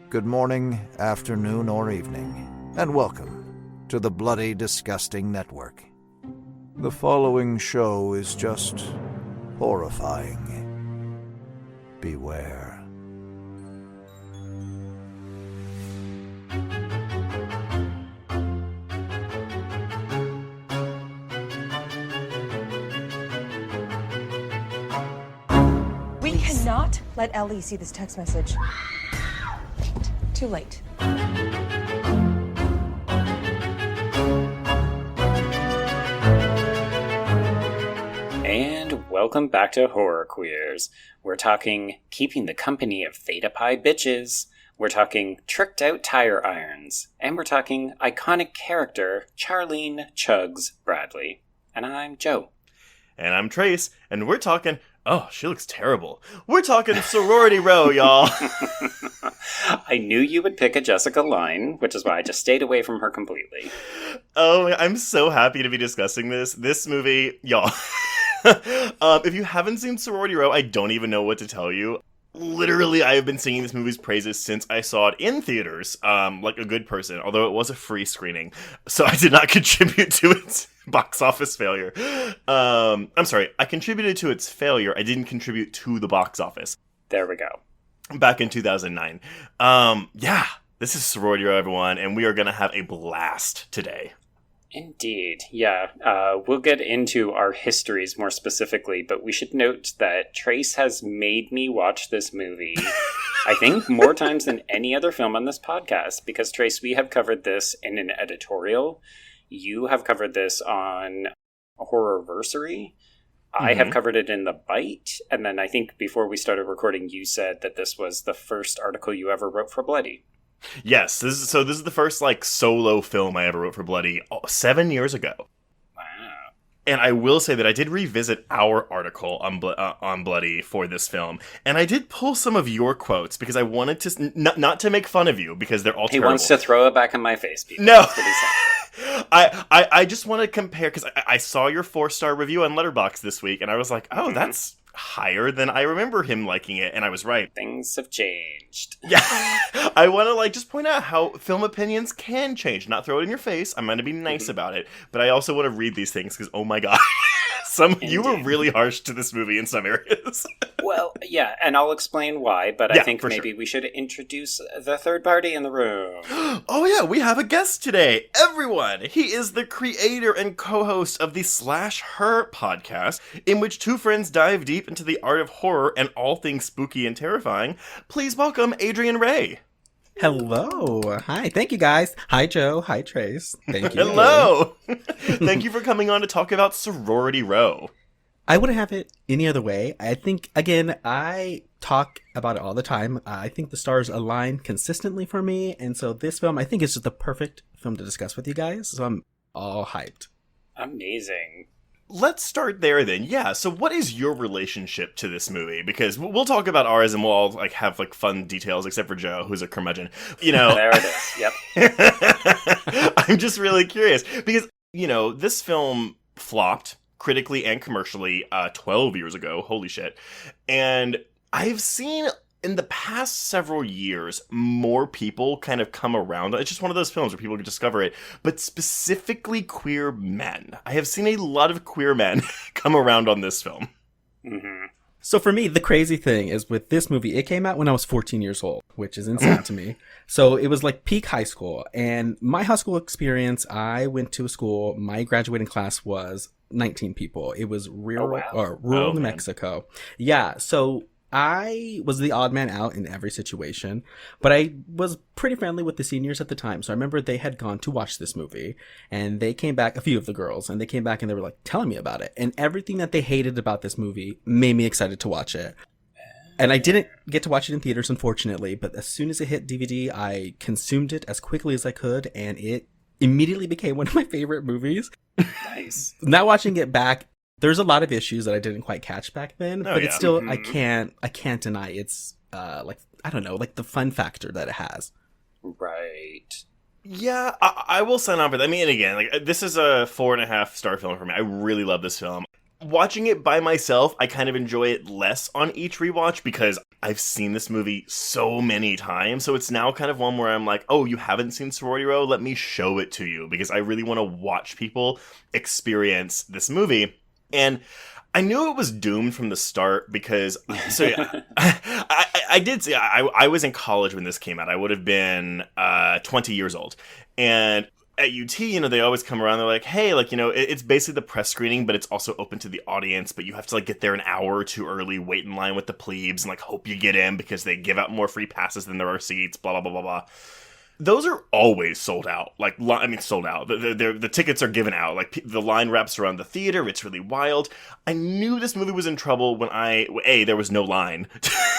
good morning, afternoon, or evening, and welcome to the Bloody Disgusting Network. The following show is just horrifying. Beware. We cannot let Ellie see this text message. Too late. And welcome back to Horror Queers. We're talking keeping the company of Theta Pi bitches. We're talking tricked out tire irons. And we're talking iconic character Charlene Chugs Bradley. And I'm Joe. And I'm Trace, and we're talking... Oh, she looks terrible. We're talking Sorority Row, y'all. I knew you would pick a Jessica line, which is why I just stayed away from her completely. Oh, I'm so happy to be discussing this. This movie, y'all. If you haven't seen Sorority Row, I don't even know what to tell you. Literally, I have been singing this movie's praises since I saw it in theaters, like a good person, although it was a free screening, so I did not contribute to its box office failure. I'm sorry, I contributed to its failure, I didn't contribute to the box office. There we go. Back in 2009. Yeah, this is Sorority Row, everyone, and we are going to have a blast today. Indeed, yeah. We'll get into our histories more specifically, but we should note that Trace has made me watch this movie, I think, more times than any other film on this podcast, because, Trace, we have covered this in an editorial. You have covered this on Horrorversary. I have covered it in The Bite, and then I think before we started recording, you said that this was the first article you ever wrote for Bloody. Yes, this is the first, solo film I ever wrote for Bloody 7 years ago. Wow. And I will say that I did revisit our article on Bloody for this film, and I did pull some of your quotes, because I wanted to, not to make fun of you, because they're all terrible. He wants to throw it back in my face, people. No! That's what he said. I just want to compare, because I saw your 4-star review on Letterboxd this week, and I was like, oh, that's higher than I remember him liking it, and I was right. Things have changed. Yeah. I want to just point out how film opinions can change, not throw it in your face. I'm going to be nice about it, but I also want to read these things because, oh my god, you were really harsh to this movie in some areas. Well, yeah, and I'll explain why, but I think maybe sure. we should introduce the third party in the room. Oh yeah, we have a guest today. Everyone! He is the creator and co-host of the Slash Her podcast, in which two friends dive deep into the art of horror and all things spooky and terrifying. Please welcome Adrian Ray. Hello. Hi. Thank you, guys. Hi, Joe. Hi, Trace. Thank you. Hello. Thank you for coming on to talk about Sorority Row. I wouldn't have it any other way. I think, again, I talk about it all the time. I think the stars align consistently for me. And so this film, I think, is just the perfect film to discuss with you guys. So I'm all hyped. Amazing. Let's start there then. Yeah, so what is your relationship to this movie? Because we'll talk about ours and we'll all have fun details, except for Joe, who's a curmudgeon. There it is. Yep. I'm just really curious because, this film flopped critically and commercially 12 years ago. Holy shit. And I've seen in the past several years, more people kind of come around. It's just one of those films where people can discover it, but specifically queer men. I have seen a lot of queer men come around on this film. Mm-hmm. So for me, the crazy thing is with this movie, it came out when I was 14 years old, which is insane to me. So it was peak high school. And my high school experience, I went to a school, my graduating class was 19 people. It was rural New Mexico. Yeah, so I was the odd man out in every situation, but I was pretty friendly with the seniors at the time. So I remember they had gone to watch this movie and they came back, a few of the girls, and they came back and they were telling me about it. And everything that they hated about this movie made me excited to watch it. And I didn't get to watch it in theaters, unfortunately, but as soon as it hit DVD, I consumed it as quickly as I could, and it immediately became one of my favorite movies. Nice. Now watching it back, there's a lot of issues that I didn't quite catch back then, but it's still, I can't deny it's, I don't know, the fun factor that it has. Right. Yeah, I will sign on for that. I mean, again, this is a 4.5-star film for me. I really love this film. Watching it by myself, I kind of enjoy it less on each rewatch because I've seen this movie so many times, so it's now kind of one where I'm like, oh, you haven't seen Sorority Row? Let me show it to you, because I really want to watch people experience this movie. And I knew it was doomed from the start because, so yeah, I did see, I was in college when this came out. I would have been 20 years old. And at UT, you know, they always come around, they're like, hey, like, you know, it's basically the press screening, but it's also open to the audience, but you have to, like, get there an hour or two early, wait in line with the plebes, and, like, hope you get in because they give out more free passes than there are seats, blah, blah, blah, blah, blah. Those are always sold out. Like, I mean, sold out. The tickets are given out. Like, the line wraps around the theater. It's really wild. I knew this movie was in trouble when there was no line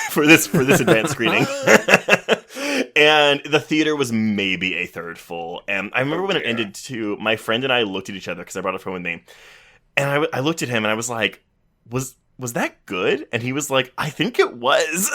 for this advanced screening. And the theater was maybe a third full. And I remember when it ended too, my friend and I looked at each other because I brought a friend with me. And I looked at him and I was like, was that good? And he was like, I think it was.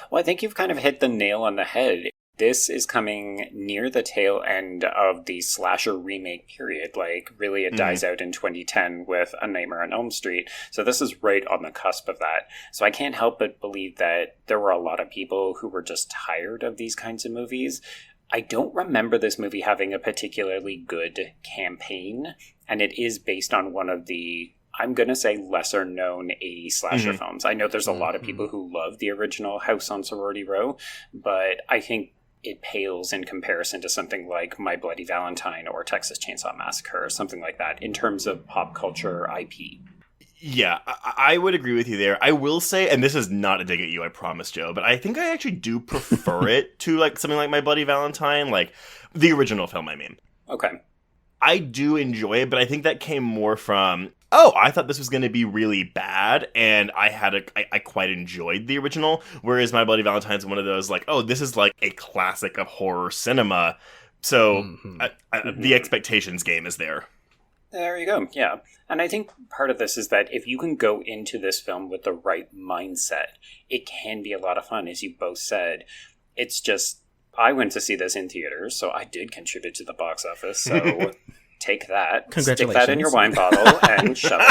Well, I think you've kind of hit the nail on the head. This is coming near the tail end of the slasher remake period. Like, really, it dies out in 2010 with A Nightmare on Elm Street. So this is right on the cusp of that. So I can't help but believe that there were a lot of people who were just tired of these kinds of movies. I don't remember this movie having a particularly good campaign, and it is based on one of the, I'm going to say, lesser-known 80s slasher films. I know there's a lot of people who love the original House on Sorority Row, but I think it pales in comparison to something like My Bloody Valentine or Texas Chainsaw Massacre or something like that in terms of pop culture IP. Yeah, I would agree with you there. I will say, and this is not a dig at you, I promise, Joe, but I think I actually do prefer it to like something like My Bloody Valentine, like the original film, I mean. Okay. I do enjoy it, but I think that came more from, oh, I thought this was going to be really bad, and I quite enjoyed the original, whereas My Bloody Valentine is one of those, like, oh, this is like a classic of horror cinema, so the expectations game is there. There you go, yeah. And I think part of this is that if you can go into this film with the right mindset, it can be a lot of fun, as you both said. It's just, I went to see this in theaters, so I did contribute to the box office, so take that. Congratulations. Stick that in your wine bottle and shove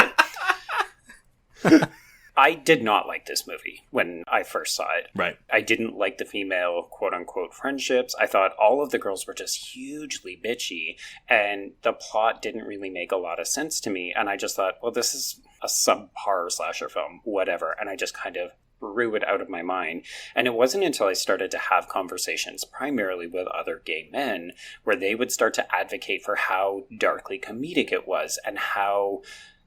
it. I did not like this movie when I first saw it. Right. I didn't like the female quote-unquote friendships. I thought all of the girls were just hugely bitchy, and the plot didn't really make a lot of sense to me, and I just thought, well, this is a subpar slasher film, whatever, and I just kind of threw it out of my mind. And it wasn't until I started to have conversations, primarily with other gay men, where they would start to advocate for how darkly comedic it was and how,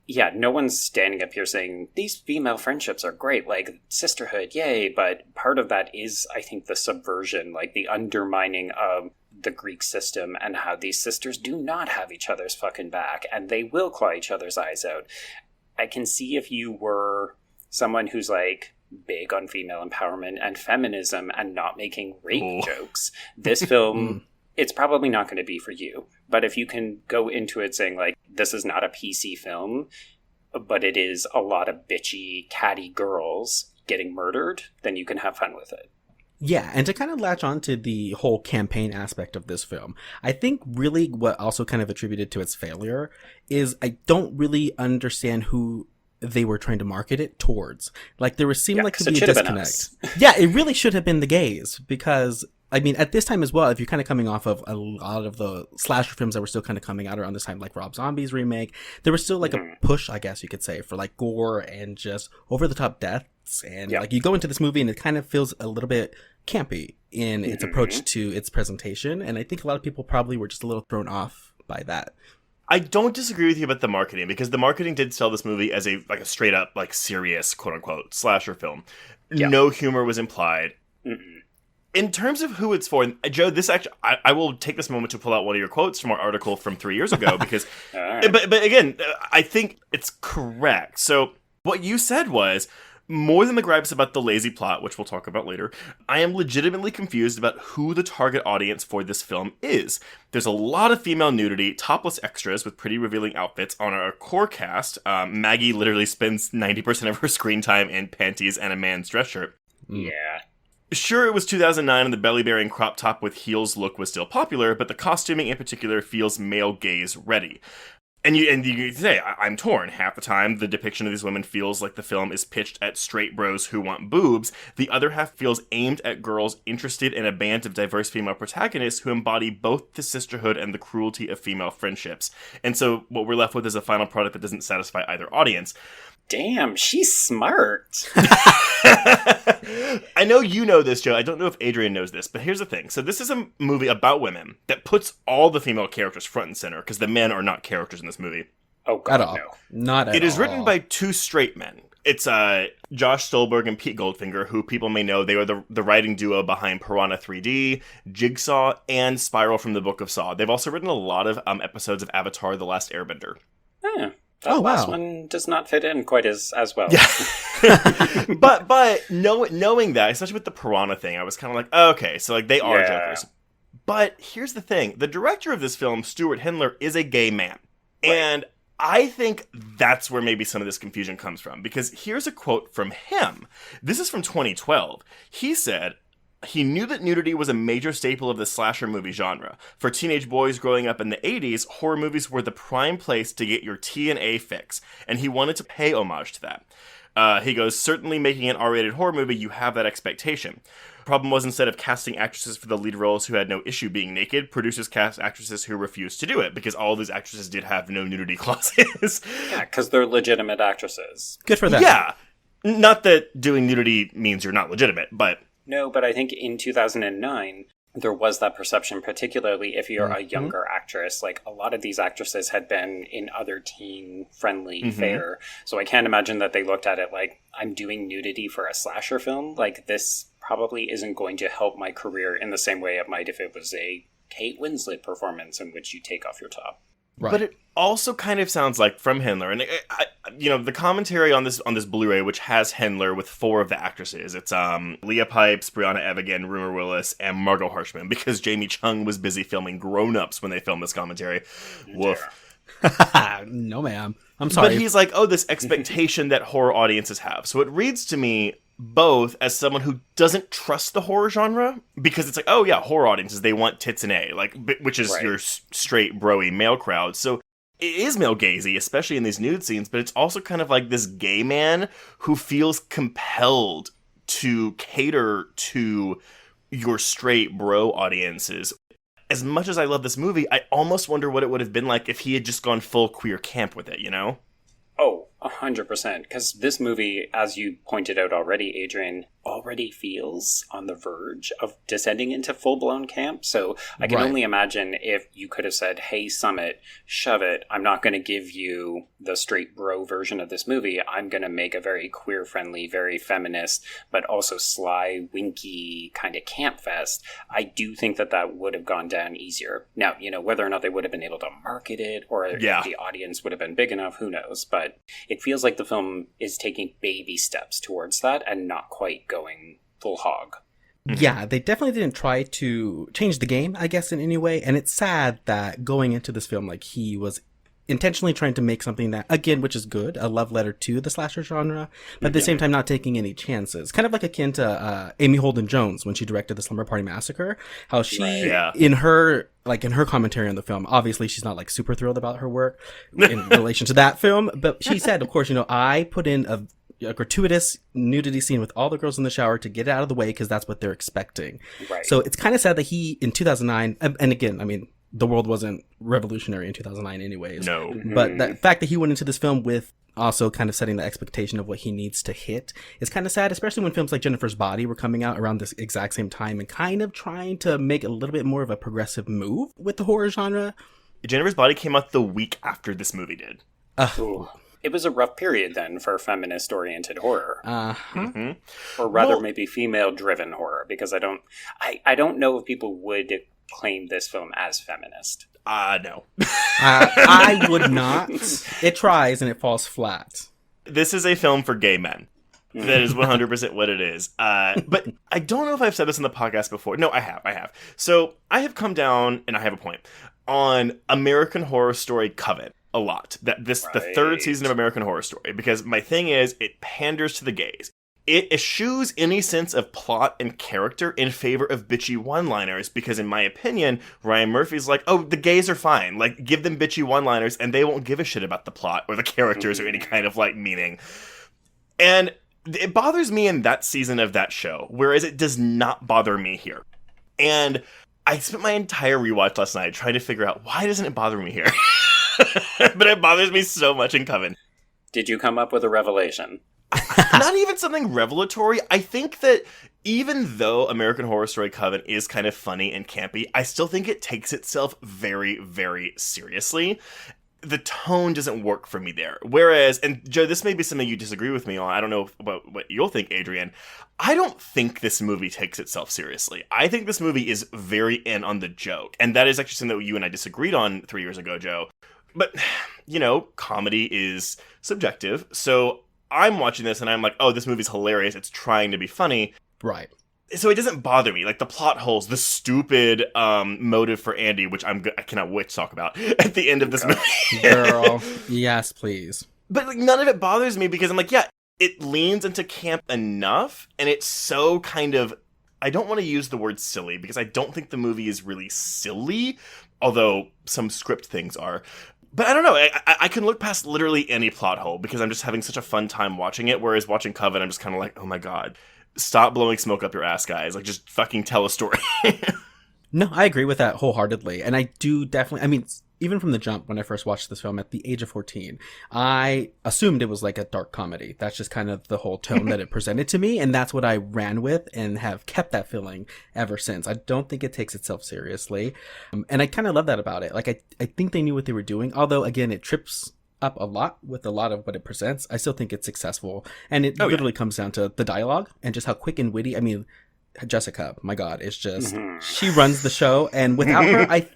yeah, no one's standing up here saying these female friendships are great, like sisterhood, yay. But part of that is, I think, the subversion, like the undermining of the Greek system and how these sisters do not have each other's fucking back and they will claw each other's eyes out. I can see if you were someone who's like big on female empowerment and feminism and not making rape jokes, this film, it's probably not going to be for you. But if you can go into it saying, like, this is not a PC film, but it is a lot of bitchy, catty girls getting murdered, then you can have fun with it. Yeah, and to kind of latch on to the whole campaign aspect of this film, I think really what also kind of attributed to its failure is I don't really understand who they were trying to market it towards. Like, there seemed like to be a disconnect. Yeah, it really should have been the gays, because I mean, at this time as well, if you're kind of coming off of a lot of the slasher films that were still kind of coming out around this time, like Rob Zombie's remake, there was still like a push, I guess you could say, for like gore and just over the top deaths. And like, you go into this movie and it kind of feels a little bit campy in its approach to its presentation. And I think a lot of people probably were just a little thrown off by that. I don't disagree with you about the marketing, because the marketing did sell this movie as a straight up, like, serious, quote unquote, slasher film. Yeah. No humor was implied. In terms of who it's for, Joe, this actually, I will take this moment to pull out one of your quotes from our article from 3 years ago, because, but again, I think it's correct. So what you said was, more than the gripes about the lazy plot, which we'll talk about later, I am legitimately confused about who the target audience for this film is. There's a lot of female nudity, topless extras with pretty revealing outfits on our core cast. Maggie literally spends 90% of her screen time in panties and a man's dress shirt. Yeah. Sure, it was 2009 and the belly-bearing crop top with heels look was still popular, but the costuming in particular feels male gaze ready. And you can say, I'm torn. Half the time, the depiction of these women feels like the film is pitched at straight bros who want boobs. The other half feels aimed at girls interested in a band of diverse female protagonists who embody both the sisterhood and the cruelty of female friendships. And so what we're left with is a final product that doesn't satisfy either audience. Damn, she's smart. I know you know this, Joe. I don't know if Adrian knows this, but here's the thing. So this is a movie about women that puts all the female characters front and center, because the men are not characters in this movie. Oh, God, At all. no. Not at all. It is written by two straight men. It's Josh Stolberg and Pete Goldfinger, who people may know. They were the writing duo behind Piranha 3D, Jigsaw, and Spiral from the Book of Saw. They've also written a lot of episodes of Avatar: The Last Airbender. Huh. That last one does not fit in quite as well. Yeah. but knowing that, especially with the Piranha thing, I was kind of like, okay, so like they are jokers. But here's the thing. The director of this film, Stewart Handler, is a gay man. Right. And I think that's where maybe some of this confusion comes from. Because here's a quote from him. This is from 2012. He said, he knew that nudity was a major staple of the slasher movie genre. For teenage boys growing up in the 80s, horror movies were the prime place to get your T&A fix, and he wanted to pay homage to that. He goes, certainly making an R-rated horror movie, you have that expectation. Problem was, instead of casting actresses for the lead roles who had no issue being naked, producers cast actresses who refused to do it, because all of these actresses did have no nudity clauses. Yeah, because they're legitimate actresses. Good for them. Yeah. Not that doing nudity means you're not legitimate, but... No, but I think in 2009, there was that perception, particularly if you're a younger actress. Like, a lot of these actresses had been in other teen-friendly fare. So I can't imagine that they looked at it like, I'm doing nudity for a slasher film. Like, this probably isn't going to help my career in the same way it might if it was a Kate Winslet performance in which you take off your top. Right. But it also kind of sounds like from Handler, and the commentary on this Blu-ray, which has Handler with 4 of the actresses, it's Leah Pipes, Brianna Evigan, Rumer Willis, and Margot Harshman, because Jamie Chung was busy filming Grown Ups when they filmed this commentary. Woof. No, ma'am. I'm sorry. But he's like, this expectation that horror audiences have. So it reads to me both as someone who doesn't trust the horror genre, because it's like, horror audiences, they want tits and A, like, which is your straight broy male crowd. So it is male gazy, especially in these nude scenes, but it's also kind of like this gay man who feels compelled to cater to your straight bro audiences. As much as I love this movie, I almost wonder what it would have been like if he had just gone full queer camp with it, you know? Oh, 100%. Because this movie, as you pointed out already, Adrian, already feels on the verge of descending into full-blown camp. So I can only imagine if you could have said, hey, Summit, shove it. I'm not going to give you the straight bro version of this movie. I'm going to make a very queer-friendly, very feminist, but also sly, winky kind of camp fest. I do think that would have gone down easier. Now, whether or not they would have been able to market it or if the audience would have been big enough, who knows? But it feels like the film is taking baby steps towards that and not quite going full hog. Yeah, they definitely didn't try to change the game, I guess, in any way. And it's sad that going into this film, like, he was intentionally trying to make something that, again, which is good, a love letter to the slasher genre, but at the same time not taking any chances. Kind of like akin to Amy Holden Jones when she directed the Slumber Party Massacre. How she, in her commentary on the film, obviously she's not like super thrilled about her work in relation to that film, but she said, of course, I put in a gratuitous nudity scene with all the girls in the shower to get it out of the way because that's what they're expecting. Right. So it's kind of sad that he, in 2009, and again, I mean, the world wasn't revolutionary in 2009 anyways. No. But the fact that he went into this film with also kind of setting the expectation of what he needs to hit is kind of sad, especially when films like Jennifer's Body were coming out around this exact same time and kind of trying to make a little bit more of a progressive move with the horror genre. Jennifer's Body came out the week after this movie did. It was a rough period then for feminist-oriented horror. Or rather, maybe female-driven horror, because I don't know if people would claim this film as feminist. No. I would not. It tries and it falls flat. This is a film for gay men. That is 100% what it is. But I don't know if I've said this in the podcast before. No, I have. So I have come down, and I have a point, on American Horror Story Covet a lot. The third season of American Horror Story, because my thing is, it panders to the gays. it eschews any sense of plot and character in favor of bitchy one-liners, because in my opinion, Ryan Murphy's like, oh, the gays are fine. Like, give them bitchy one-liners and they won't give a shit about the plot or the characters or any kind of, like, meaning. And it bothers me in that season of that show, whereas it does not bother me here. And I spent my entire rewatch last night trying to figure out, why doesn't it bother me here? But it bothers me so much in Coven. Did you come up with a revelation? Not even something revelatory. I think that even though American Horror Story Coven is kind of funny and campy, I still think it takes itself very, very seriously. The tone doesn't work for me there. Whereas, and Joe, this may be something you disagree with me on. I don't know about what you'll think, Adrian. I don't think this movie takes itself seriously. I think this movie is very in on the joke. And that is actually something that you and I disagreed on 3 years ago, Joe. But, you know, comedy is subjective. So I'm watching this and I'm like, oh, this movie's hilarious. It's trying to be funny. Right. So it doesn't bother me. Like, the plot holes, the stupid motive for Andy, which I cannot wait to talk about at the end of this movie. Girl. Yes, please. But, like, none of it bothers me because I'm like, yeah, it leans into camp enough, and it's so kind of, I don't want to use the word silly because I don't think the movie is really silly, although some script things are. But I don't know, I can look past literally any plot hole because I'm just having such a fun time watching it, whereas watching Coven, I'm just kind of like, oh my god, stop blowing smoke up your ass, guys. Like, just fucking tell a story. No, I agree with that wholeheartedly. And I do definitely, I mean, even from the jump, when I first watched this film at the age of 14, I assumed it was like a dark comedy. That's just kind of the whole tone that it presented to me. And that's what I ran with and have kept that feeling ever since. I don't think it takes itself seriously. And I kind of love that about it. Like, I think they knew what they were doing. Although, again, it trips up a lot with a lot of what it presents. I still think it's successful. And it literally comes down to the dialogue and just how quick and witty. I mean, Jessica, my God, it's just, she runs the show. And without her, I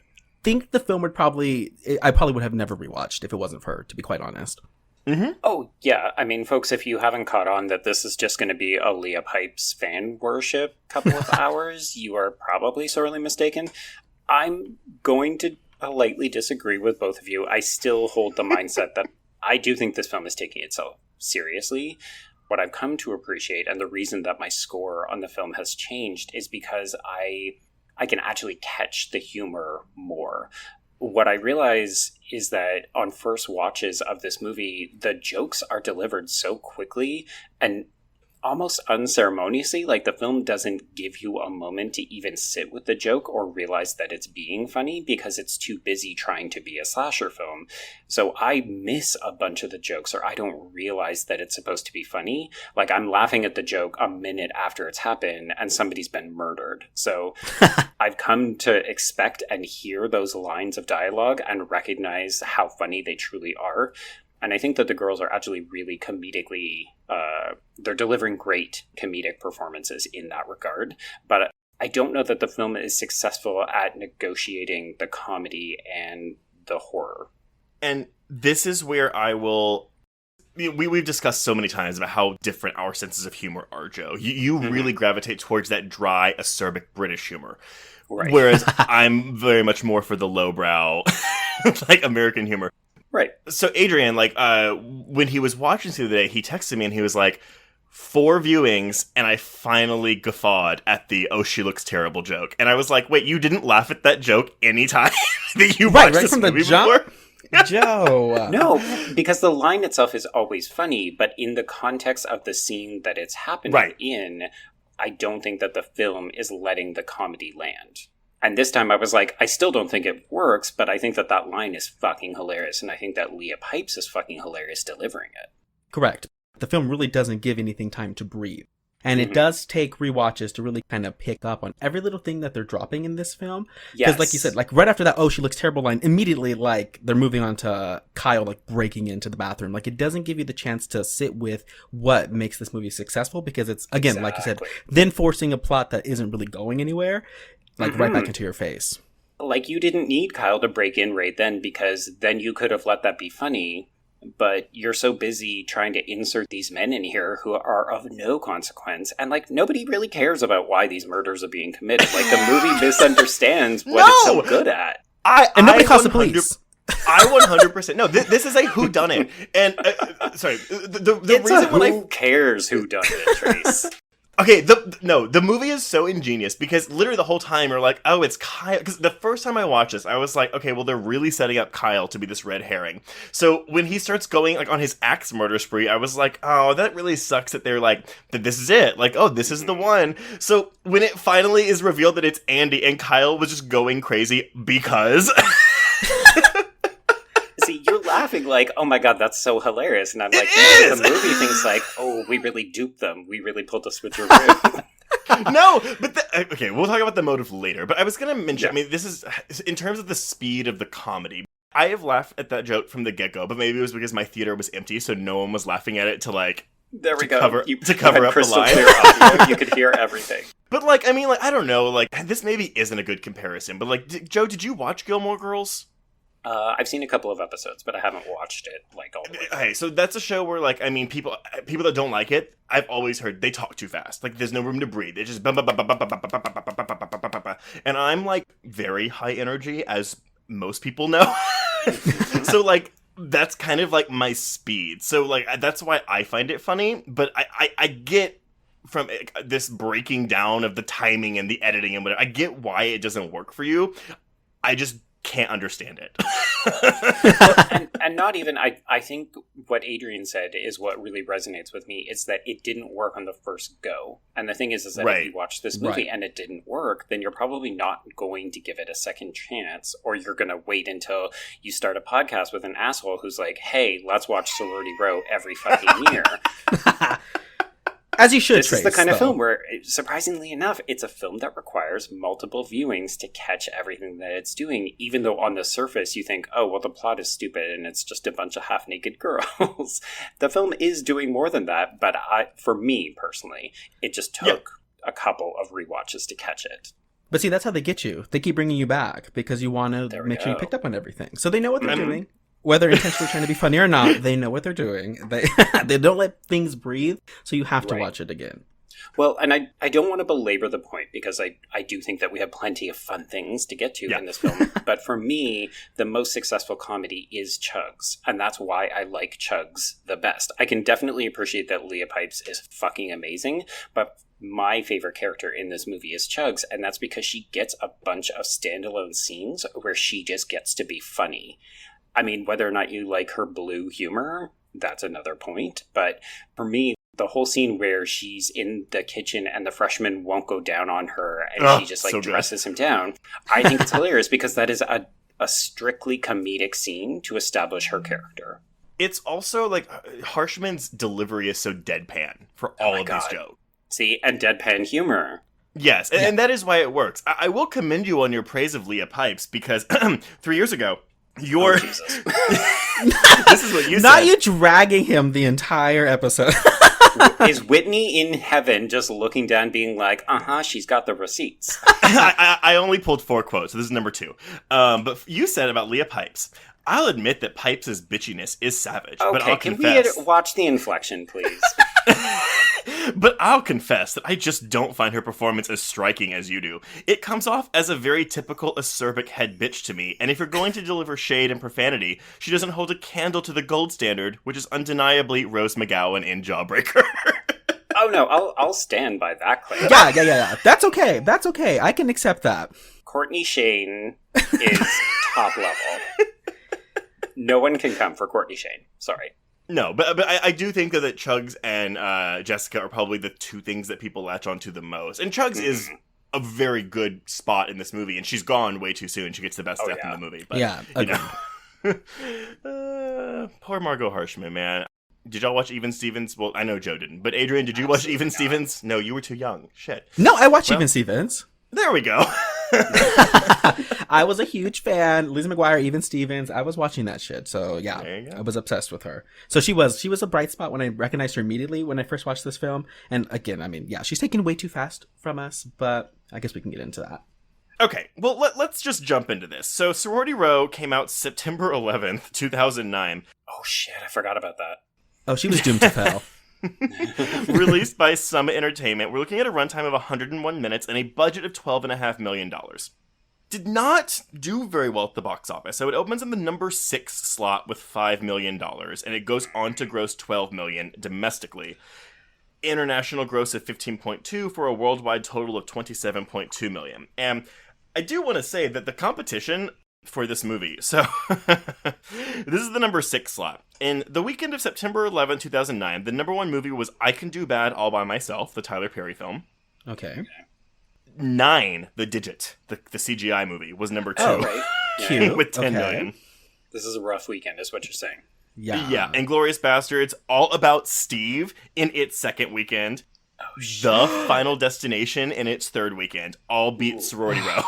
think the film I probably would have never rewatched if it wasn't for her, to be quite honest. Mm-hmm. Oh, yeah. I mean, folks, if you haven't caught on that this is just going to be a Leah Pipes fan worship couple of hours, you are probably sorely mistaken. I'm going to lightly disagree with both of you. I still hold the mindset that I do think this film is taking itself seriously. What I've come to appreciate, and the reason that my score on the film has changed, is because I can actually catch the humor more. What I realize is that on first watches of this movie, the jokes are delivered so quickly and almost unceremoniously. Like, the film doesn't give you a moment to even sit with the joke or realize that it's being funny because it's too busy trying to be a slasher film. So I miss a bunch of the jokes, or I don't realize that it's supposed to be funny. Like, I'm laughing at the joke a minute after it's happened and somebody's been murdered. So I've come to expect and hear those lines of dialogue and recognize how funny they truly are. And I think that the girls are actually really comedically, they're delivering great comedic performances in that regard. But I don't know that the film is successful at negotiating the comedy and the horror. And this is where I will... We've discussed so many times about how different our senses of humor are, Joe. You really gravitate towards that dry, acerbic British humor. Right. Whereas I'm very much more for the lowbrow, like, American humor. Right. So Adrian, like, when he was watching the other day, he texted me and he was like, 4 viewings, and I finally guffawed at the "oh, she looks terrible" joke. And I was like, wait, you didn't laugh at that joke anytime that you watched this from movie the jump? before? Joe. No, because the line itself is always funny, but in the context of the scene that it's happening in, I don't think that the film is letting the comedy land. And this time I was like, I still don't think it works, but I think that that line is fucking hilarious, and I think that Leah Pipes is fucking hilarious delivering it. Correct. The film really doesn't give anything time to breathe. And it does take rewatches to really kind of pick up on every little thing that they're dropping in this film. Because like you said, like right after that, "oh, she looks terrible" line, immediately like they're moving on to Kyle like breaking into the bathroom. Like, it doesn't give you the chance to sit with what makes this movie successful, because it's, again, like you said, then forcing a plot that isn't really going anywhere, like right back into your face. Like, you didn't need Kyle to break in right then, because then you could have let that be funny. But you're so busy trying to insert these men in here who are of no consequence. And, like, nobody really cares about why these murders are being committed. Like, the movie misunderstands what it's so good at. And nobody calls the police. I 100%. No, this is a whodunit. And, sorry, the reason when who cares who done it, Trace? Okay, the movie is so ingenious because literally the whole time you're like, oh, it's Kyle. Because the first time I watched this, I was like, okay, well, they're really setting up Kyle to be this red herring. So when he starts going like on his axe murder spree, I was like, oh, that really sucks that they're like, that this is it. Like, oh, this is the one. So when it finally is revealed that it's Andy and Kyle was just going crazy because... See, you're laughing like, oh my god, that's so hilarious. And I'm like, no, the movie thinks like, oh, we really duped them. We really pulled a switcheroo. No, but okay, we'll talk about the motive later. But I was going to mention, I mean, this is, in terms of the speed of the comedy, I have laughed at that joke from the get-go, but maybe it was because my theater was empty, so no one was laughing at it to like, there we go. Cover up the line. Clear audio. You could hear everything. But like, I mean, like, I don't know, like, this maybe isn't a good comparison, but like, Joe, did you watch Gilmore Girls? I've seen a couple of episodes, but I haven't watched it like all the way. Okay, so that's a show where, like, I mean, people that don't like it, I've always heard they talk too fast. Like, there's no room to breathe. It's just and I'm like very high energy, as most people know. So like, that's kind of like my speed. So like, that's why I find it funny. But I get from this breaking down of the timing and the editing and whatever. I get why it doesn't work for you. I just can't understand it. and not even, I think what Adrian said is what really resonates with me, is that it didn't work on the first go. And the thing is that if you watch this movie and it didn't work, then you're probably not going to give it a second chance, or you're going to wait until you start a podcast with an asshole who's like, hey, let's watch Sorority Row every fucking year. As you should, This Trace, is the kind of though. film where, surprisingly enough, it's a film that requires multiple viewings to catch everything that it's doing, even though on the surface you think, oh, well, the plot is stupid and it's just a bunch of half-naked girls. The film is doing more than that, but for me, personally, it just took a couple of rewatches to catch it. But see, that's how they get you. They keep bringing you back because you want to make sure you picked up on everything. So they know what they're doing. Whether intentionally trying to be funny or not, they know what they're doing. They don't let things breathe, so you have to watch it again. Well, and I don't want to belabor the point, because I do think that we have plenty of fun things to get to in this film. But for me, the most successful comedy is Chugs, and that's why I like Chugs the best. I can definitely appreciate that Leah Pipes is fucking amazing, but my favorite character in this movie is Chugs, and that's because she gets a bunch of standalone scenes where she just gets to be funny. I mean, whether or not you like her blue humor, that's another point. But for me, the whole scene where she's in the kitchen and the freshman won't go down on her and she just like dresses him down, I think it's hilarious because that is a strictly comedic scene to establish her character. It's also like Harshman's delivery is so deadpan for all of these jokes. See, and deadpan humor. Yes, and that is why it works. I will commend you on your praise of Leah Pipes because 3 years ago, Jesus. This is what you said. Not you dragging him the entire episode. Is Whitney in heaven just looking down being like, she's got the receipts? I only pulled 4 quotes, so this is number 2. But you said about Leah Pipes, I'll admit that Pipes' bitchiness is savage, but I'll confess... Can we watch the inflection, please? But I'll confess that I just don't find her performance as striking as you do. It comes off as a very typical acerbic head bitch to me, and if you're going to deliver shade and profanity, she doesn't hold a candle to the gold standard, which is undeniably Rose McGowan in Jawbreaker. Oh no, I'll stand by that claim. Yeah. That's okay. I can accept that. Courtney Shane is top level. No one can come for Courtney Shane. Sorry. No, but I do think that Chugs and Jessica are probably the 2 things that people latch onto the most. And Chugs is a very good spot in this movie, and she's gone way too soon. She gets the best death in the movie. But, poor Margot Harshman, man. Did y'all watch Even Stevens? Well, I know Joe didn't. But Adrian, did you watch Even Stevens? No, you were too young. Shit. No, I watched Even Stevens. There we go. I was a huge fan. Lizzie McGuire, Even Stevens. I was watching that shit. So yeah, I was obsessed with her. So she was a bright spot when I recognized her immediately when I first watched this film. And again, I mean, yeah, she's taken way too fast from us, but I guess we can get into that. Okay, well, let's just jump into this. So Sorority Row came out September 11th, 2009. Oh shit, I forgot about that. Oh, she was doomed to fail. Released by Summit Entertainment. We're looking at a runtime of 101 minutes and a budget of $12.5 million. did not do very well at the box office. So it opens in the number 6 slot with $5 million, and it goes on to gross $12 million domestically. International gross of 15.2 for a worldwide total of 27.2 million. And I do want to say that the competition for this movie, so this is the number 6 slot. In the weekend of September 11, 2009, the number 1 movie was I Can Do Bad All By Myself, the Tyler Perry film. Okay. 9, The Digit, the CGI movie, was number 2. Oh, right. Cute. With 10 million. This is a rough weekend, is what you're saying. Yeah. Inglourious Bastards, All About Steve in its second weekend. The Final Destination in its third weekend. All beat Sorority Row.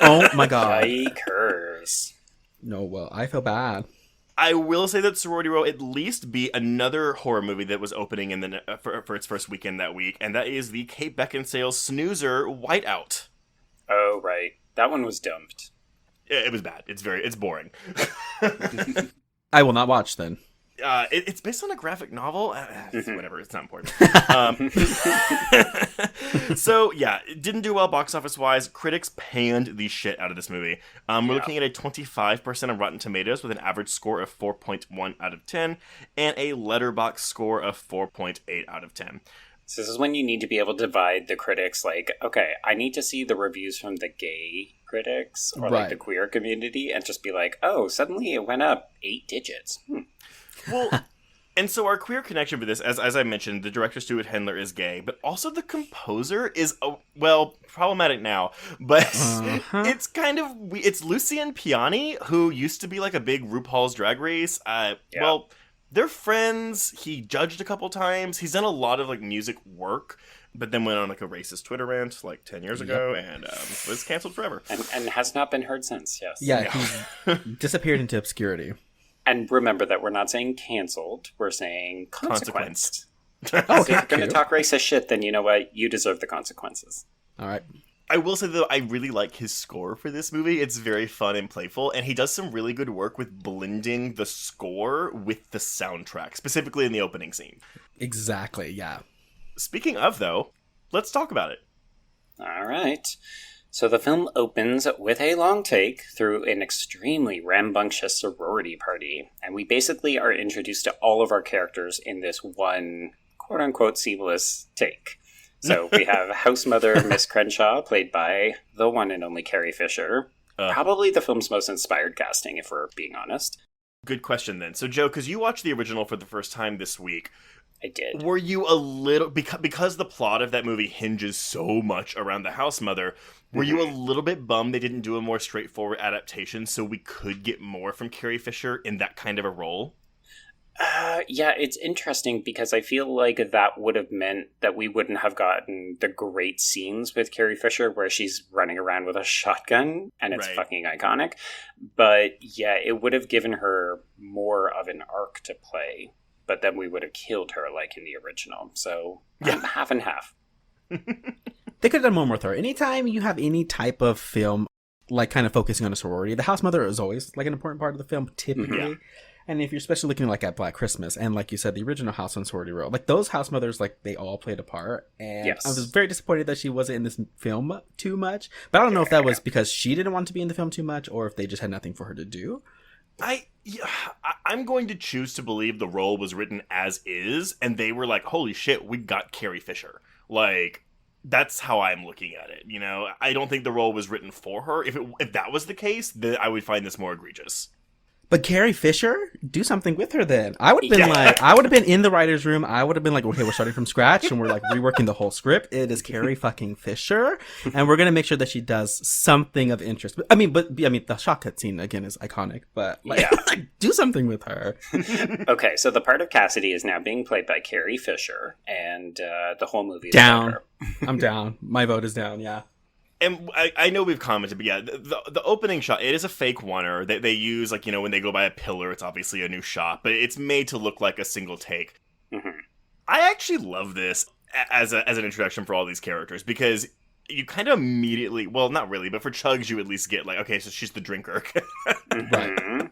Oh my god. Yikers. No, well, I feel bad. I will say that Sorority Row at least beat another horror movie that was opening in the for its first weekend that week, and that is the Kate Beckinsale snoozer Whiteout. Oh, right. That one was dumped. It was bad. It's boring. I will not watch then. It's based on a graphic novel. Whatever, it's not important. So, yeah, it didn't do well box office-wise. Critics panned the shit out of this movie. We're looking at a 25% of Rotten Tomatoes with an average score of 4.1 out of 10 and a Letterboxd score of 4.8 out of 10. So this is when you need to be able to divide the critics, like, okay, I need to see the reviews from the gay critics or like the queer community and just be like, oh, suddenly it went up 8 digits. Well, and so our queer connection for this, as I mentioned, the director Stewart Handler is gay, but also the composer is, problematic now, but it's kind of, it's Lucian Piani, who used to be like a big RuPaul's Drag Race. Well, they're friends. He judged a couple times. He's done a lot of like music work, but then went on like a racist Twitter rant like 10 years ago and was canceled forever. And has not been heard since, yes. Yeah, he disappeared into obscurity. And remember that we're not saying canceled, we're saying consequenced. Oh, If you're going to talk racist shit, then you know what? You deserve the consequences. All right. I will say, though, I really like his score for this movie. It's very fun and playful, and he does some really good work with blending the score with the soundtrack, specifically in the opening scene. Exactly, yeah. Speaking of, though, let's talk about it. All right. So the film opens with a long take through an extremely rambunctious sorority party, and we basically are introduced to all of our characters in this one quote-unquote seamless take. So we have house mother Miss Crenshaw, played by the one and only Carrie Fisher. Probably the film's most inspired casting, if we're being honest. Good question, then. So, Joe, because you watched the original for the first time this week, I did. were you a little... Because the plot of that movie hinges so much around the house mother, were you a little bit bummed they didn't do a more straightforward adaptation so we could get more from Carrie Fisher in that kind of a role? Yeah, it's interesting because I feel like that would have meant that we wouldn't have gotten the great scenes with Carrie Fisher where she's running around with a shotgun and it's fucking iconic. But yeah, it would have given her more of an arc to play, but then we would have killed her like in the original. So half and half. They could have done more with her. Anytime you have any type of film like kind of focusing on a sorority, the house mother is always like an important part of the film, typically. Yeah. And if you're especially looking like at Black Christmas and like you said, the original House on Sorority Row, like those house mothers, like they all played a part. And I was very disappointed that she wasn't in this film too much. But I don't know if that was because she didn't want to be in the film too much or if they just had nothing for her to do. I'm going to choose to believe the role was written as is, and they were like, holy shit, we got Carrie Fisher. Like, that's how I'm looking at it, you know? I don't think the role was written for her. If that was the case, then I would find this more egregious. But Carrie Fisher, do something with her then. I would have been I would have been in the writer's room. I would have been like, okay, we're starting from scratch and we're like reworking the whole script. It is Carrie fucking Fisher. And we're going to make sure that she does something of interest. I mean, the shotgun scene again is iconic, but like, do something with her. Okay, so the part of Cassidy is now being played by Carrie Fisher and the whole movie is down. about her. I'm down. My vote is down, yeah. And I know we've commented, but yeah, the opening shot, it is a fake oneer. They use, like, you know, when they go by a pillar, it's obviously a new shot, but it's made to look like a single take. Mm-hmm. I actually love this as an introduction for all these characters, because you kind of immediately, well, not really, but for Chugs, you at least get, like, okay, so she's the drinker. Mm-hmm.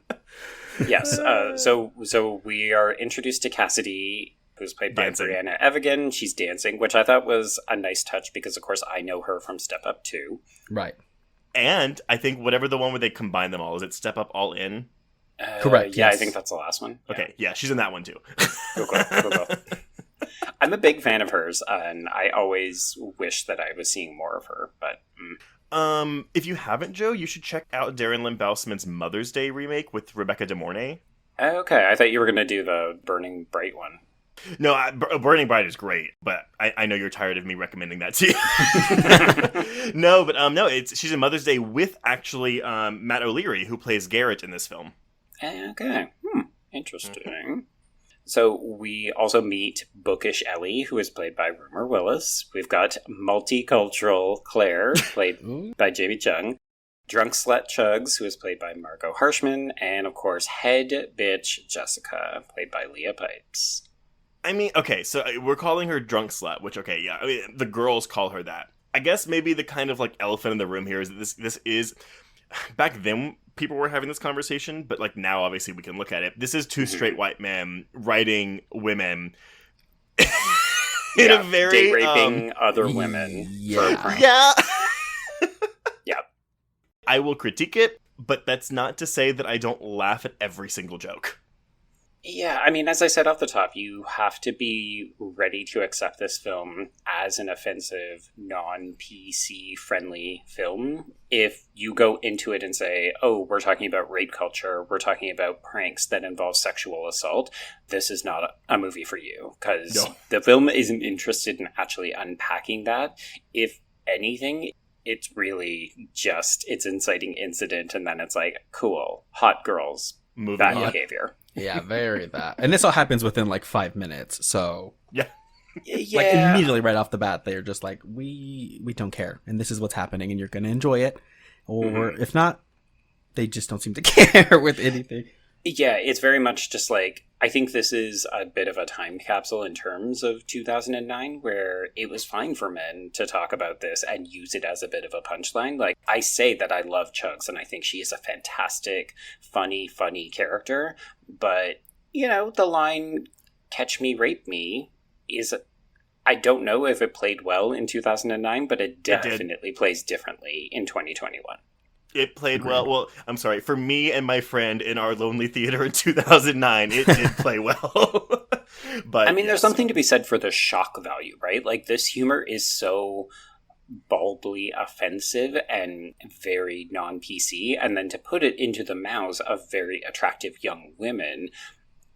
Yes, so we are introduced to Cassidy, who's played by Brianna Evigan. She's dancing, which I thought was a nice touch because, of course, I know her from Step Up 2. Right. And I think whatever the one where they combine them all, is it Step Up All In? Correct, Yeah, yes. I think that's the last one. Okay, yeah, she's in that one too. Cool. I'm a big fan of hers, and I always wish that I was seeing more of her, but... If you haven't, Joe, you should check out Darren Lynn Bousman's Mother's Day remake with Rebecca De Mornay. Okay, I thought you were going to do the Burning Bright one. No, Burning Bright is great, but I know you're tired of me recommending that to you. No, she's in Mother's Day with actually Matt O'Leary, who plays Garrett in this film. Okay, interesting. So we also meet Bookish Ellie, who is played by Rumer Willis. We've got multicultural Claire, played by Jamie Chung. Drunk Slut Chugs, who is played by Margot Harshman. And, of course, Head Bitch Jessica, played by Leah Pipes. I mean, okay, so we're calling her Drunk Slut, which, okay, yeah, I mean, the girls call her that. I guess maybe the kind of, like, elephant in the room here is that this is... Back then, people were having this conversation, but, like, now, obviously, we can look at it. This is two straight white men writing women in a very... date raping other women. Yeah. Yeah. Yeah. I will critique it, but that's not to say that I don't laugh at every single joke. Yeah, I mean, as I said off the top, you have to be ready to accept this film as an offensive, non-PC friendly film. If you go into it and say, oh, we're talking about rape culture, we're talking about pranks that involve sexual assault, this is not a movie for you. Because the film isn't interested in actually unpacking that. If anything, it's really just, it's inciting incident, and then it's like, cool, hot girls, bad behavior. Yeah, very that. And this all happens within like 5 minutes. So Yeah. like immediately right off the bat, they're just like, we don't care, and this is what's happening, and you're gonna enjoy it. Or if not, they just don't seem to care with anything. Yeah, it's very much just like, I think this is a bit of a time capsule in terms of 2009, where it was fine for men to talk about this and use it as a bit of a punchline. Like, I say that I love Chugs, and I think she is a fantastic, funny character. But, you know, the line, catch me, rape me, is... I don't know if it played well in 2009, but it definitely plays differently in 2021. It played well. Well, I'm sorry. For me and my friend in our lonely theater in 2009, it did play well. But I mean, there's something to be said for the shock value, right? Like, this humor is so baldly offensive and very non-PC, and then to put it into the mouths of very attractive young women,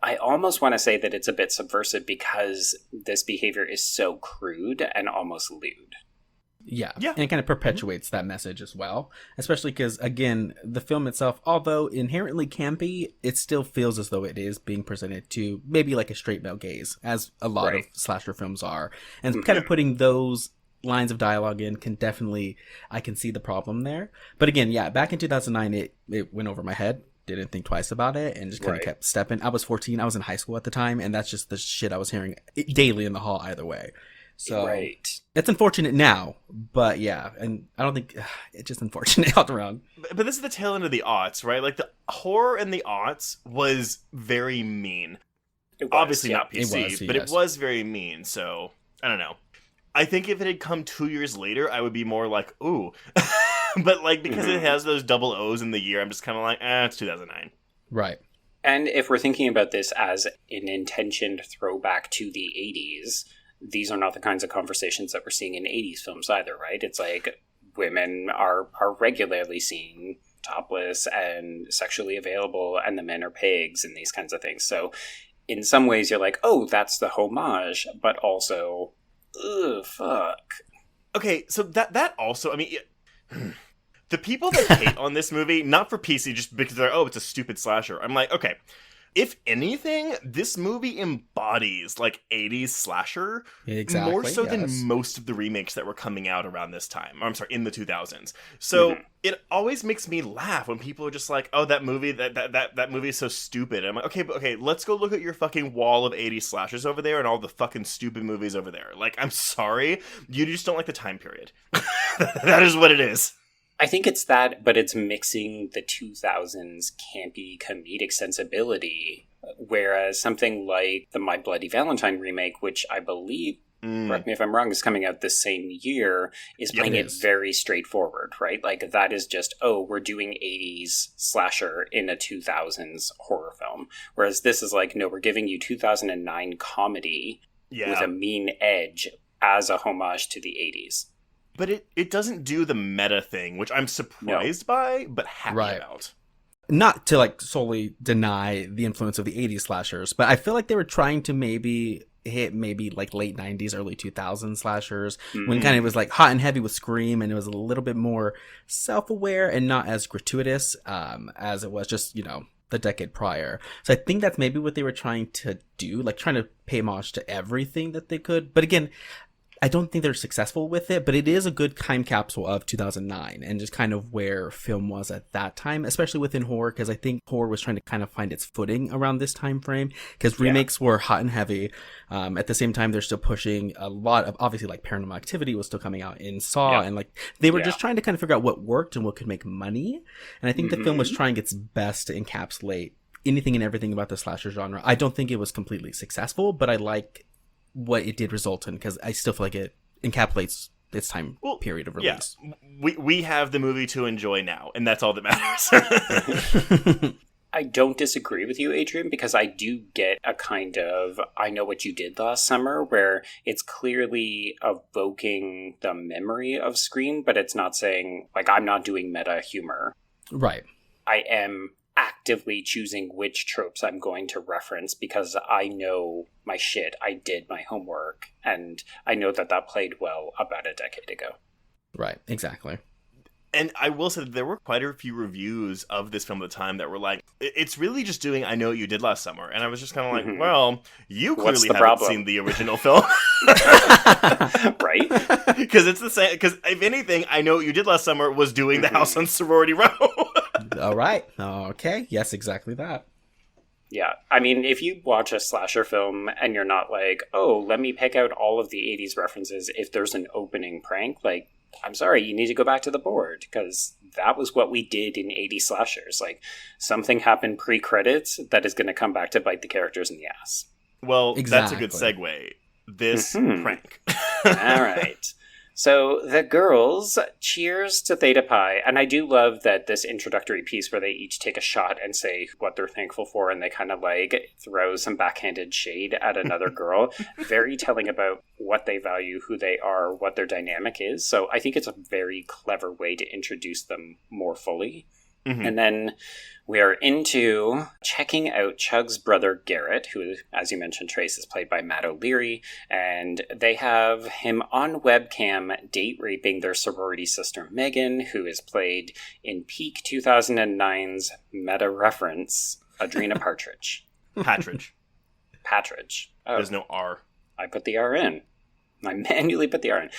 I almost want to say that it's a bit subversive because this behavior is so crude and almost lewd. Yeah. And it kind of perpetuates that message as well, especially because, again, the film itself, although inherently campy, it still feels as though it is being presented to maybe like a straight male gaze, as a lot of slasher films are. And kind of putting those lines of dialogue in can definitely, I can see the problem there. But again, yeah, back in 2009, it went over my head. Didn't think twice about it and just kind of kept stepping. I was 14. I was in high school at the time, and that's just the shit I was hearing daily in the hall either way. So it's unfortunate now, but yeah, and I don't think it's just unfortunate all around. But this is the tail end of the aughts, right? Like, the horror in the aughts was very mean. Obviously not PC, but it was very mean. So I don't know. I think if it had come 2 years later, I would be more like, ooh. But like, because it has those double O's in the year, I'm just kind of like, it's 2009. Right. And if we're thinking about this as an intentioned throwback to the 80s, these are not the kinds of conversations that we're seeing in 80s films either, right? It's like women are regularly seen topless and sexually available, and the men are pigs and these kinds of things. So in some ways you're like, oh, that's the homage, but also, ugh, fuck. Okay, so that also, I mean... The people that hate on this movie, not for PC, just because they're, oh, it's a stupid slasher. I'm like, okay, if anything, this movie embodies, like, 80s slasher more so than most of the remakes that were coming out around this time. I'm sorry, in the 2000s. So it always makes me laugh when people are just like, oh, that movie, that movie is so stupid. I'm like, okay, let's go look at your fucking wall of 80s slashers over there and all the fucking stupid movies over there. Like, I'm sorry, you just don't like the time period. That is what it is. I think it's that, but it's mixing the 2000s campy comedic sensibility, whereas something like the My Bloody Valentine remake, which I believe correct me if I'm wrong, is coming out this same year, is playing it very straightforward, right? Like, that is just, we're doing 80s slasher in a 2000s horror film. Whereas this is like, no, we're giving you 2009 comedy with a mean edge as a homage to the 80s. But it doesn't do the meta thing, which I'm surprised by, but happy about. Not to like solely deny the influence of the 80s slashers, but I feel like they were trying to maybe hit like late 90s, early 2000s slashers, when kind of it was like hot and heavy with Scream, and it was a little bit more self-aware and not as gratuitous as it was just, the decade prior. So I think that's maybe what they were trying to do, like trying to pay homage to everything that they could. But again, I don't think they're successful with it, but it is a good time capsule of 2009 and just kind of where film was at that time, especially within horror, because I think horror was trying to kind of find its footing around this time frame, because remakes were hot and heavy. At the same time, they're still pushing a lot of, obviously, like Paranormal Activity was still coming out in Saw, and like they were just trying to kind of figure out what worked and what could make money. And I think the film was trying its best to encapsulate anything and everything about the slasher genre. I don't think it was completely successful, but I like what it did result in, because I still feel like it encapsulates its time period of release. Yeah. We have the movie to enjoy now, and that's all that matters. I don't disagree with you, Adrian, because I do get a kind of I Know What You Did Last Summer, where it's clearly evoking the memory of Scream, but it's not saying, like, I'm not doing meta humor. Right. I am actively choosing which tropes I'm going to reference because I know my shit. I did my homework, and I know that played well about a decade ago. Right, exactly. And I will say that there were quite a few reviews of this film at the time that were like, it's really just doing I Know What You Did Last Summer. And I was just kind of like, well, you clearly haven't seen the original film. Right? Because it's the same. Because if anything, I Know What You Did Last Summer was doing the house on Sorority Row. All right. Okay. Yes, exactly that. Yeah. I mean, if you watch a slasher film and you're not like, oh, let me pick out all of the 80s references if there's an opening prank, like, I'm sorry, you need to go back to the board, because that was what we did in 80s slashers. Like, something happened pre-credits that is going to come back to bite the characters in the ass. Well, that's a good segue. This prank. All right. So the girls, cheers to Theta Pi. And I do love that this introductory piece where they each take a shot and say what they're thankful for, and they kind of like throw some backhanded shade at another girl. Very telling about what they value, who they are, what their dynamic is. So I think it's a very clever way to introduce them more fully. And then we are into checking out Chug's brother Garrett, who, as you mentioned, Trace, is played by Matt O'Leary, and they have him on webcam date raping their sorority sister Megan, who is played in peak 2009's meta reference, Adrena Partridge. Patridge. Oh, there's no R. I put the R in. I manually put the R in.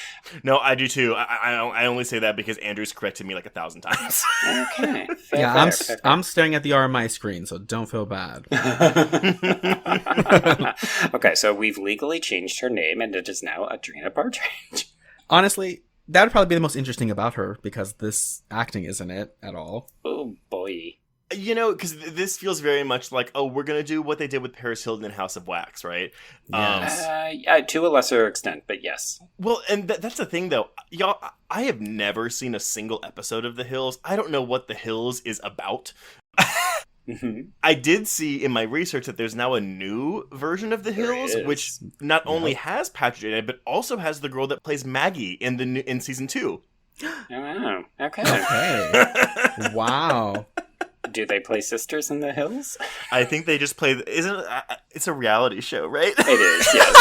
No, I do too. I only say that because Andrew's corrected me like 1,000 times. Okay. Fair. I'm staring at the R on my screen, so don't feel bad. Okay, so we've legally changed her name, and it is now Adrena Partridge. Honestly, that would probably be the most interesting about her, because this acting isn't it at all. Oh, boy. You know, because this feels very much like, oh, we're going to do what they did with Paris Hilton in House of Wax, right? Yes. To a lesser extent, but yes. Well, and that's the thing, though. Y'all, I have never seen a single episode of The Hills. I don't know what The Hills is about. I did see in my research that there's now a new version of The Hills, which not only has Patrick in it, but also has the girl that plays Maggie in season 2. Oh, okay. Wow. Do they play sisters in The Hills? I think they just play. It's a reality show, right? It is, yes.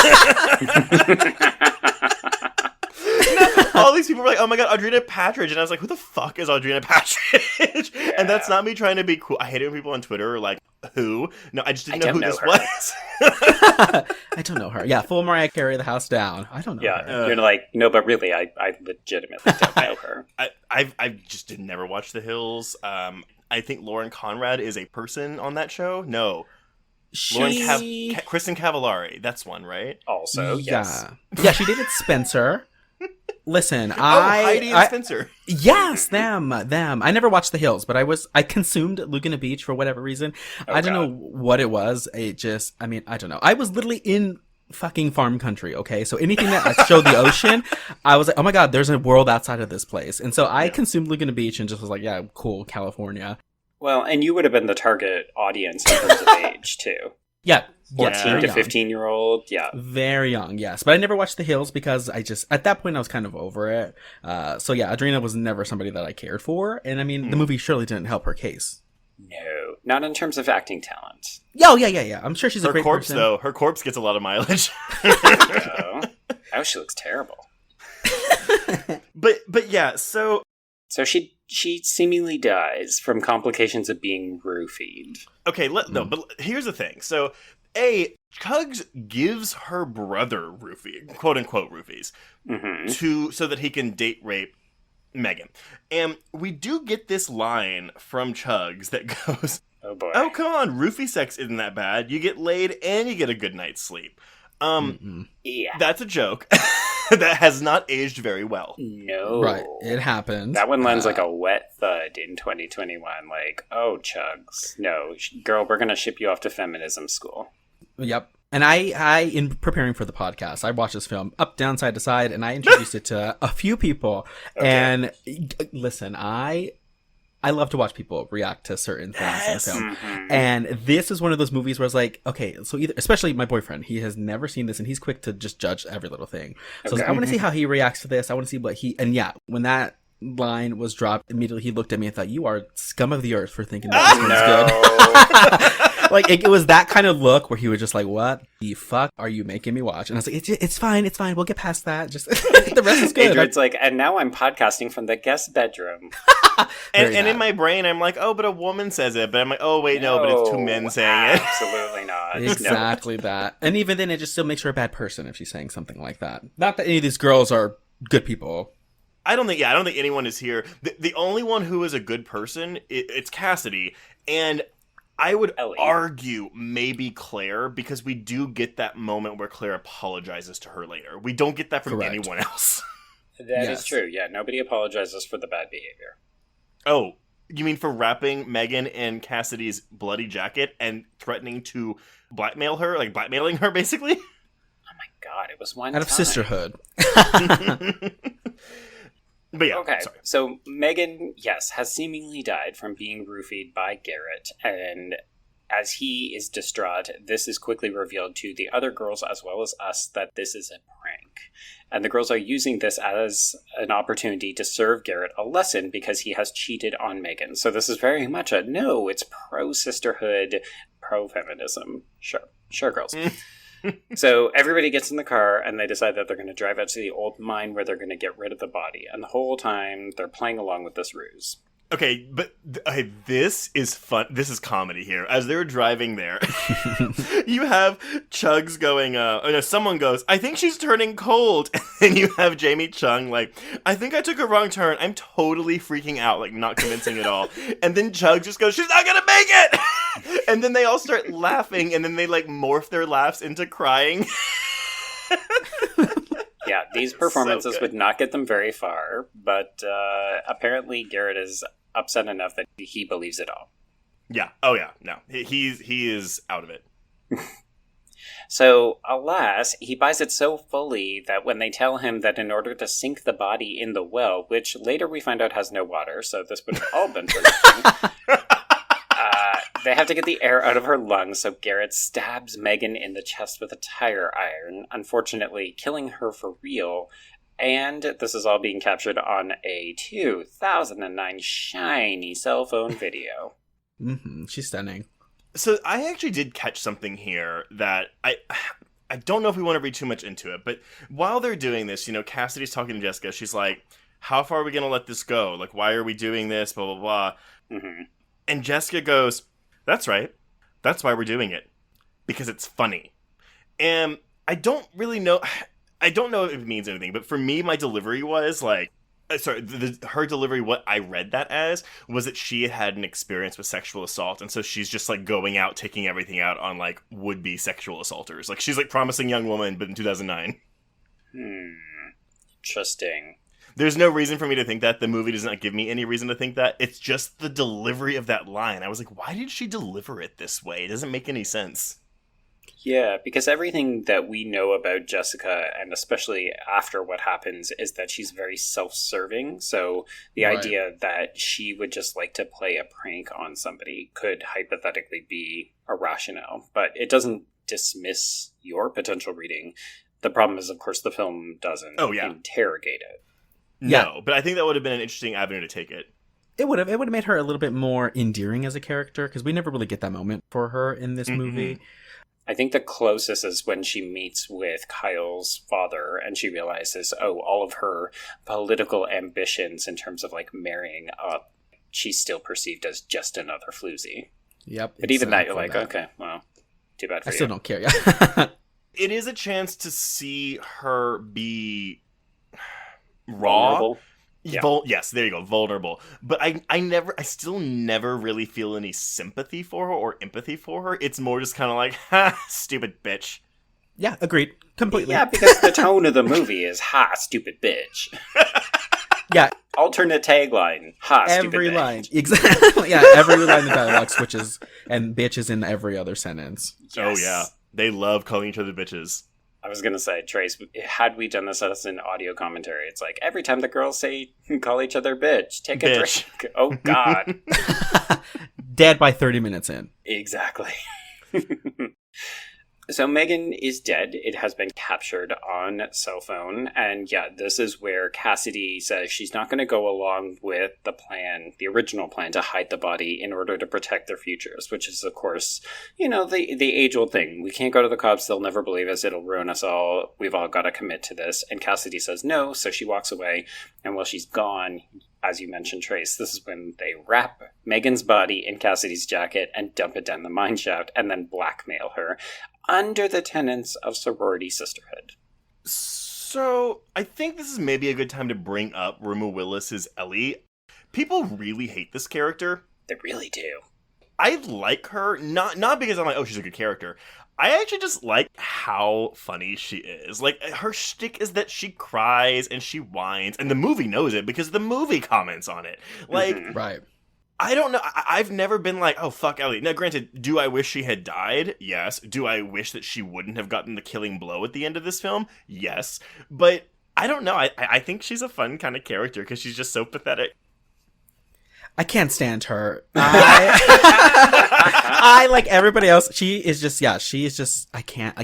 All these people were like, oh my god, Adrena Partridge. And I was like, who the fuck is Adrena Partridge? Yeah. And that's not me trying to be cool. I hate it when people on Twitter are like, who? No, I just didn't know who this was. I don't know her. Yeah, full Mariah Carey, The House Down. I don't know her. You're like, no, but really, I legitimately don't know her. I just did never watch The Hills. I think Lauren Conrad is a person on that show. No. Kristen Cavallari. That's one, right? Also, yes. Yeah, she dated Spencer. Listen, Heidi and Spencer. Yes, them. I never watched The Hills, but I consumed Laguna Beach for whatever reason. I don't know what it was. I don't know. I was literally in fucking farm country, okay? So anything that showed the ocean, I was like, oh my God, there's a world outside of this place. And so I consumed Laguna Beach and just was like, yeah, cool, California. Well, and you would have been the target audience in terms of age, too. Yeah. 14 to young. 15-year-old, yeah. Very young, yes. But I never watched The Hills because at that point, I was kind of over it. So yeah, Adrena was never somebody that I cared for. And I mean, the movie surely didn't help her case. No, not in terms of acting talent. Oh, yeah. I'm sure she's a great corpse, person. though. Her corpse gets a lot of mileage. Oh, she looks terrible. But yeah, so So she seemingly dies from complications of being roofied. okay, but here's the thing. So, Chugs gives her brother quote unquote roofies, so that he can date rape Megan. And we do get this line from Chugs that goes, Oh boy. "Oh, come on, roofie sex isn't that bad. You get laid and you get a good night's sleep." Yeah. That's a joke that has not aged very well. No. Right, it happened. That one lands like a wet thud in 2021. Like, oh, Chugs. No, girl, we're going to ship you off to feminism school. Yep. And I, in preparing for the podcast, I watched this film up, down, side to side, and I introduced it to a few people. Okay. And listen, I love to watch people react to certain things in the film. And this is one of those movies where I was like, okay, so either, especially my boyfriend, he has never seen this and he's quick to just judge every little thing. So I was like, I want to see how he reacts to this. I want to see what and yeah, when that line was dropped, immediately he looked at me and thought, you are scum of the earth for thinking that this one's good. Like, it was that kind of look where he was just like, what the fuck are you making me watch? And I was like, it's fine. We'll get past that. Just the rest is good. Adrian's like, and now I'm podcasting from the guest bedroom. and in my brain, I'm like, oh, but a woman says it. But I'm like, oh, wait, no, but it's two men saying it. Absolutely not. Exactly that. And even then, it just still makes her a bad person if she's saying something like that. Not that any of these girls are good people. I don't think anyone is here. The only one who is a good person, it's Cassidy. And I would argue maybe Claire, because we do get that moment where Claire apologizes to her later. We don't get that from anyone else. That is true. Yeah, nobody apologizes for the bad behavior. Oh, you mean for wrapping Megan in Cassidy's bloody jacket and threatening to blackmail her? Like blackmailing her, basically? Oh my god, it was one Out of time. sisterhood. But yeah, okay, sorry. So Megan, yes, has seemingly died from being roofied by Garrett, and as he is distraught, this is quickly revealed to the other girls as well as us that this is a prank. And the girls are using this as an opportunity to serve Garrett a lesson because he has cheated on Megan. So this is very much it's pro-sisterhood, pro-feminism. Sure, girls. So everybody gets in the car and they decide that they're going to drive out to the old mine where they're going to get rid of the body. And the whole time they're playing along with this ruse. Okay, but this is fun. This is comedy here. As they're driving there, you have Chugs going, someone goes, I think she's turning cold. And you have Jamie Chung like, I think I took a wrong turn. I'm totally freaking out, like not convincing at all. And then Chugs just goes, she's not going to make it. And then they all start laughing and then they like morph their laughs into crying. Yeah, these performances would not get them very far, but apparently Garrett is upset enough that he believes it all. Yeah. Oh yeah. No, he is out of it. So, alas, he buys it so fully that when they tell him that in order to sink the body in the well, which later we find out has no water, so this would have all been for nothing, they have to get the air out of her lungs, so Garrett stabs Megan in the chest with a tire iron, unfortunately killing her for real. And this is all being captured on a 2009 shiny cell phone video. She's stunning. So I actually did catch something here that I don't know if we want to read too much into it, but while they're doing this, Cassidy's talking to Jessica. She's like, how far are we going to let this go? Like, why are we doing this? Blah, blah, blah. Mm-hmm. And Jessica goes, that's right. That's why we're doing it. Because it's funny. And I don't really know. I don't know if it means anything, but for me, my delivery was like, her delivery, what I read that as, was that she had an experience with sexual assault, and so she's just, like, going out, taking everything out on, like, would-be sexual assaulters. Like, she's, like, promising young woman, but in 2009. Interesting. There's no reason for me to think that. The movie does not give me any reason to think that. It's just the delivery of that line. I was like, why did she deliver it this way? It doesn't make any sense. Yeah, because everything that we know about Jessica, and especially after what happens, is that she's very self-serving. So the Right. idea that she would just like to play a prank on somebody could hypothetically be a rationale. But it doesn't dismiss your potential reading. The problem is, of course, the film doesn't interrogate it. No, but I think that would have been an interesting avenue to take it. It would have made her a little bit more endearing as a character, because we never really get that moment for her in this movie. I think the closest is when she meets with Kyle's father and she realizes, all of her political ambitions in terms of like marrying up, she's still perceived as just another floozy. Yep. But even that, you're like, okay, well, too bad for you. I still don't care. Yeah. It is a chance to see her be raw. Vulnerable. Yeah. Yes, there you go, vulnerable. But I still never really feel any sympathy for her or empathy for her. It's more just kind of like, ha, stupid bitch. Yeah, agreed. Completely. Yeah, because the tone of the movie is, ha, stupid bitch. Yeah. Alternate tagline, ha, stupid Every bitch. line. Exactly. Yeah, every line in the dialogue switches, and bitch is in every other sentence. Yes. Oh, yeah. They love calling each other bitches. I was going to say, Trace, had we done this as an audio commentary, it's like every time the girls call each other bitch, take a drink. Oh, God. Dead by 30 minutes in. Exactly. So Megan is dead. It has been captured on cell phone. And yeah, this is where Cassidy says she's not going to go along with the plan, the original plan to hide the body in order to protect their futures, which is, of course, the age-old thing. We can't go to the cops. They'll never believe us. It'll ruin us all. We've all got to commit to this. And Cassidy says no, so she walks away. And while she's gone, as you mentioned, Trace, this is when they wrap Megan's body in Cassidy's jacket and dump it down the mine shaft and then blackmail her under the tenets of sorority sisterhood. So, I think this is maybe a good time to bring up Rumer Willis Ellie. People really hate this character. They really do. I like her, not because I'm like, oh, she's a good character. I actually just like how funny she is. Like, her shtick is that she cries and she whines, and the movie knows it because the movie comments on it. Like, Right. I don't know. I've never been like, oh, fuck Ellie. Now, granted, do I wish she had died? Yes. Do I wish that she wouldn't have gotten the killing blow at the end of this film? Yes. But I don't know. I think she's a fun kind of character because she's just so pathetic. I can't stand her. I like everybody else. She is just, I can't.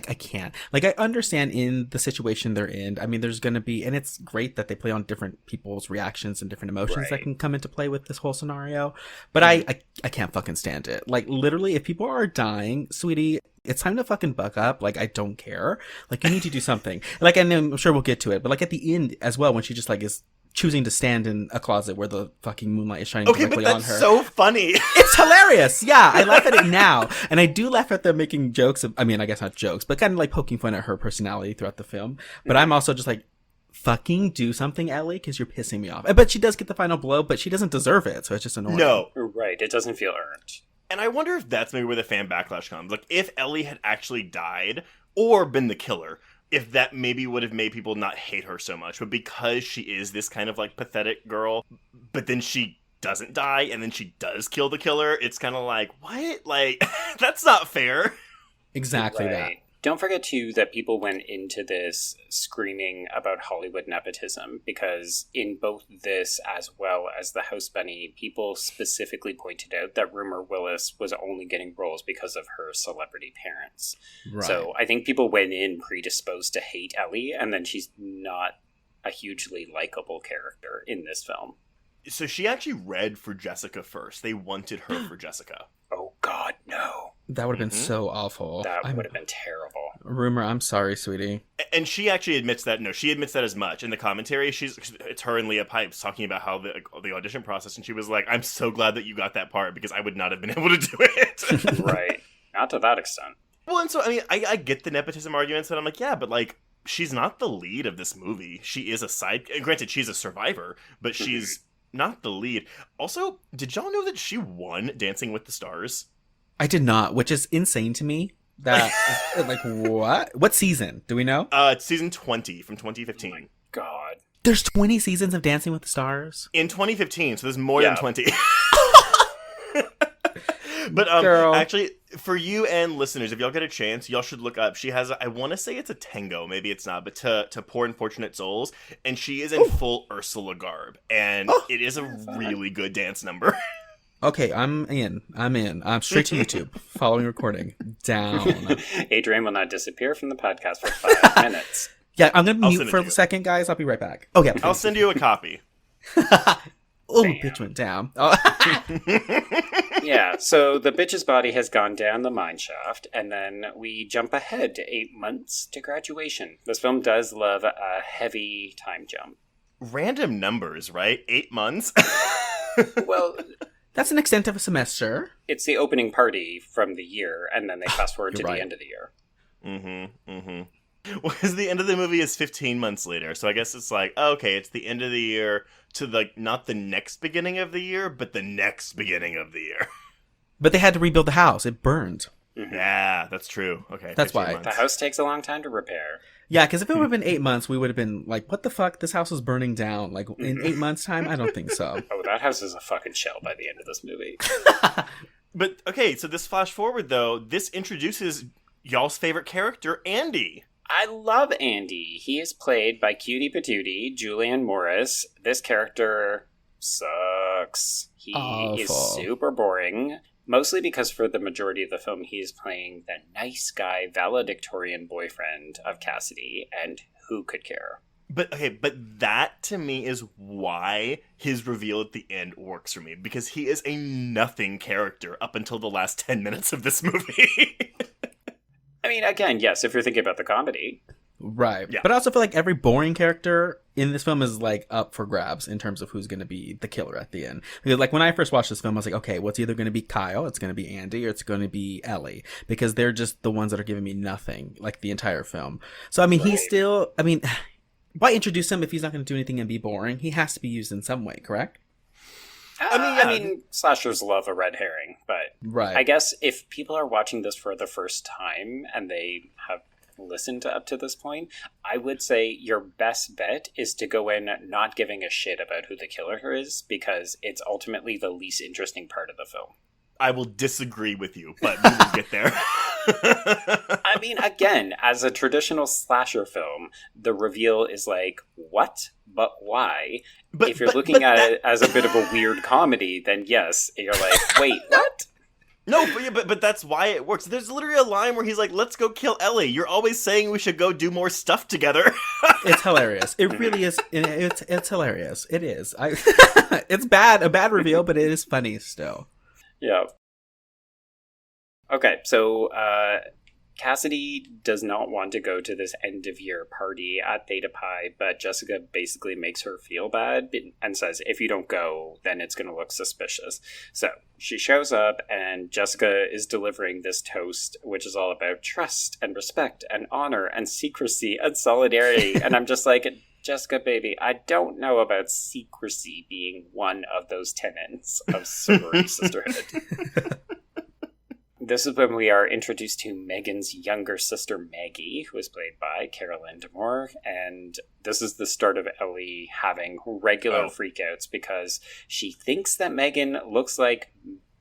Like, I understand in the situation they're in. I mean, there's going to be, and it's great that they play on different people's reactions and different emotions that can come into play with this whole scenario. But I can't fucking stand it. Like, literally, if people are dying, sweetie, it's time to fucking buck up. Like, I don't care. Like, you need to do something. Like, and I'm sure we'll get to it, but like at the end as well, when she just like is choosing to stand in a closet where the fucking moonlight is shining directly on her. Okay, but that's so funny. It's hilarious. Yeah, I laugh at it now. And I do laugh at them making jokes. I mean, I guess not jokes, but kind of like poking fun at her personality throughout the film. But I'm also just like, fucking do something, Ellie, because you're pissing me off. But she does get the final blow, but she doesn't deserve it. So it's just annoying. No. Right, it doesn't feel earned. And I wonder if that's maybe where the fan backlash comes. Like, if Ellie had actually died or been the killer, if that maybe would have made people not hate her so much. But because she is this kind of like pathetic girl, but then she doesn't die and then she does kill the killer, it's kind of like, what? Like, that's not fair. Exactly that. Don't forget, too, that people went into this screaming about Hollywood nepotism, because in both this as well as The House Bunny, people specifically pointed out that Rumer Willis was only getting roles because of her celebrity parents. Right. So I think people went in predisposed to hate Ellie, and then she's not a hugely likable character in this film. So she actually read for Jessica first. They wanted her for Jessica. Oh, God, no. That would have been so awful. That would have been terrible. Rumer, I'm sorry, sweetie. And she actually admits that. No, she admits that as much. In the commentary, it's her and Leah Pipes talking about how the audition process, and she was like, I'm so glad that you got that part because I would not have been able to do it. Right. Not to that extent. Well, and so, I mean, I get the nepotism arguments, and I'm like, yeah, but like, she's not the lead of this movie. She is a side... Granted, she's a survivor, but she's not the lead. Also, did y'all know that she won Dancing with the Stars? I did not, which is insane to me. That like, what? What season? Do we know? It's season 20 from 2015. Oh my God. There's 20 seasons of Dancing with the Stars? In 2015, so there's more than 20. But Girl. actually, for you and listeners, if y'all get a chance, y'all should look up. She has, I want to say it's a tango, maybe it's not, but to Poor Unfortunate Souls, and she is in full Ursula garb, and it is a really good dance number. Okay, I'm in. I'm straight to YouTube. Following recording. Down. Adrian will not disappear from the podcast for 5 minutes. Yeah, I'm going to I'll mute send it for to a you. second, guys. I'll be right back. Oh, yeah. I'll send you a copy. Oh, bitch went down. Oh. Yeah, so the bitch's body has gone down the mine shaft, and then we jump ahead to 8 months to graduation. This film does love a heavy time jump. Random numbers, right? 8 months? Well, That's an extent of a semester. it's the opening party from the year, and then they fast forward to You're right. the end of the year. Well, because the end of the movie is 15 months later, so I guess it's like, okay, it's the end of the year to, like, not the next beginning of the year, but the next beginning of the year. But they had to rebuild the house. It burned. Yeah, that's true. Okay, That's 15 why. months. The house takes a long time to repair. Yeah, because if it would have been 8 months, we would have been like, what the fuck? This house is burning down. Like, in 8 months' time? I don't think so. Oh, that house is a fucking shell by the end of this movie. But, okay, so this flash forward, though, this introduces y'all's favorite character, Andy. I love Andy. He is played by cutie patootie Julianne Morris. This character sucks. He is Awful. super boring. Mostly because for the majority of the film, he is playing the nice guy, valedictorian boyfriend of Cassidy, and who could care? But that to me is why his reveal at the end works for me, because he is a nothing character up until the last 10 minutes of this movie. I mean, again, yes, if you're thinking about the comedy. Right. Yeah. But I also feel like every boring character in this film is, like, up for grabs in terms of who's going to be the killer at the end. Because, like, when I first watched this film, I was like, okay, well, it's either going to be Kyle, it's going to be Andy, or it's going to be Ellie. Because they're just the ones that are giving me nothing, like, the entire film. So, I mean, he's still... I mean, why introduce him if he's not going to do anything and be boring? He has to be used in some way, correct? I mean, slashers love a red herring, but Right. I guess if people are watching this for the first time and they have listened to up to this point, I would say your best bet is to go in not giving a shit about who the killer is, because it's ultimately the least interesting part of the film. I will disagree with you, but we will get there. I mean, again, as a traditional slasher film, the reveal is like, what? But why? But- if you're but- looking but at that- it as a bit of a weird comedy, then yes, you're like, wait, what? No, but that's why it works. There's literally a line where he's like, let's go kill Ellie. You're always saying we should go do more stuff together. It's hilarious. It really is. It's hilarious. It is. It's a bad reveal, but it is funny still. Yeah. Okay, so Cassidy does not want to go to this end of year party at Theta Pi, but Jessica basically makes her feel bad and says, if you don't go, then it's going to look suspicious. So she shows up, and Jessica is delivering this toast, which is all about trust and respect and honor and secrecy and solidarity. And I'm just like, Jessica, baby, I don't know about secrecy being one of those tenets of sorority sisterhood. This is when we are introduced to Megan's younger sister, Maggie, who is played by Carolyn Damore, and this is the start of Ellie having regular freakouts because she thinks that Megan looks like...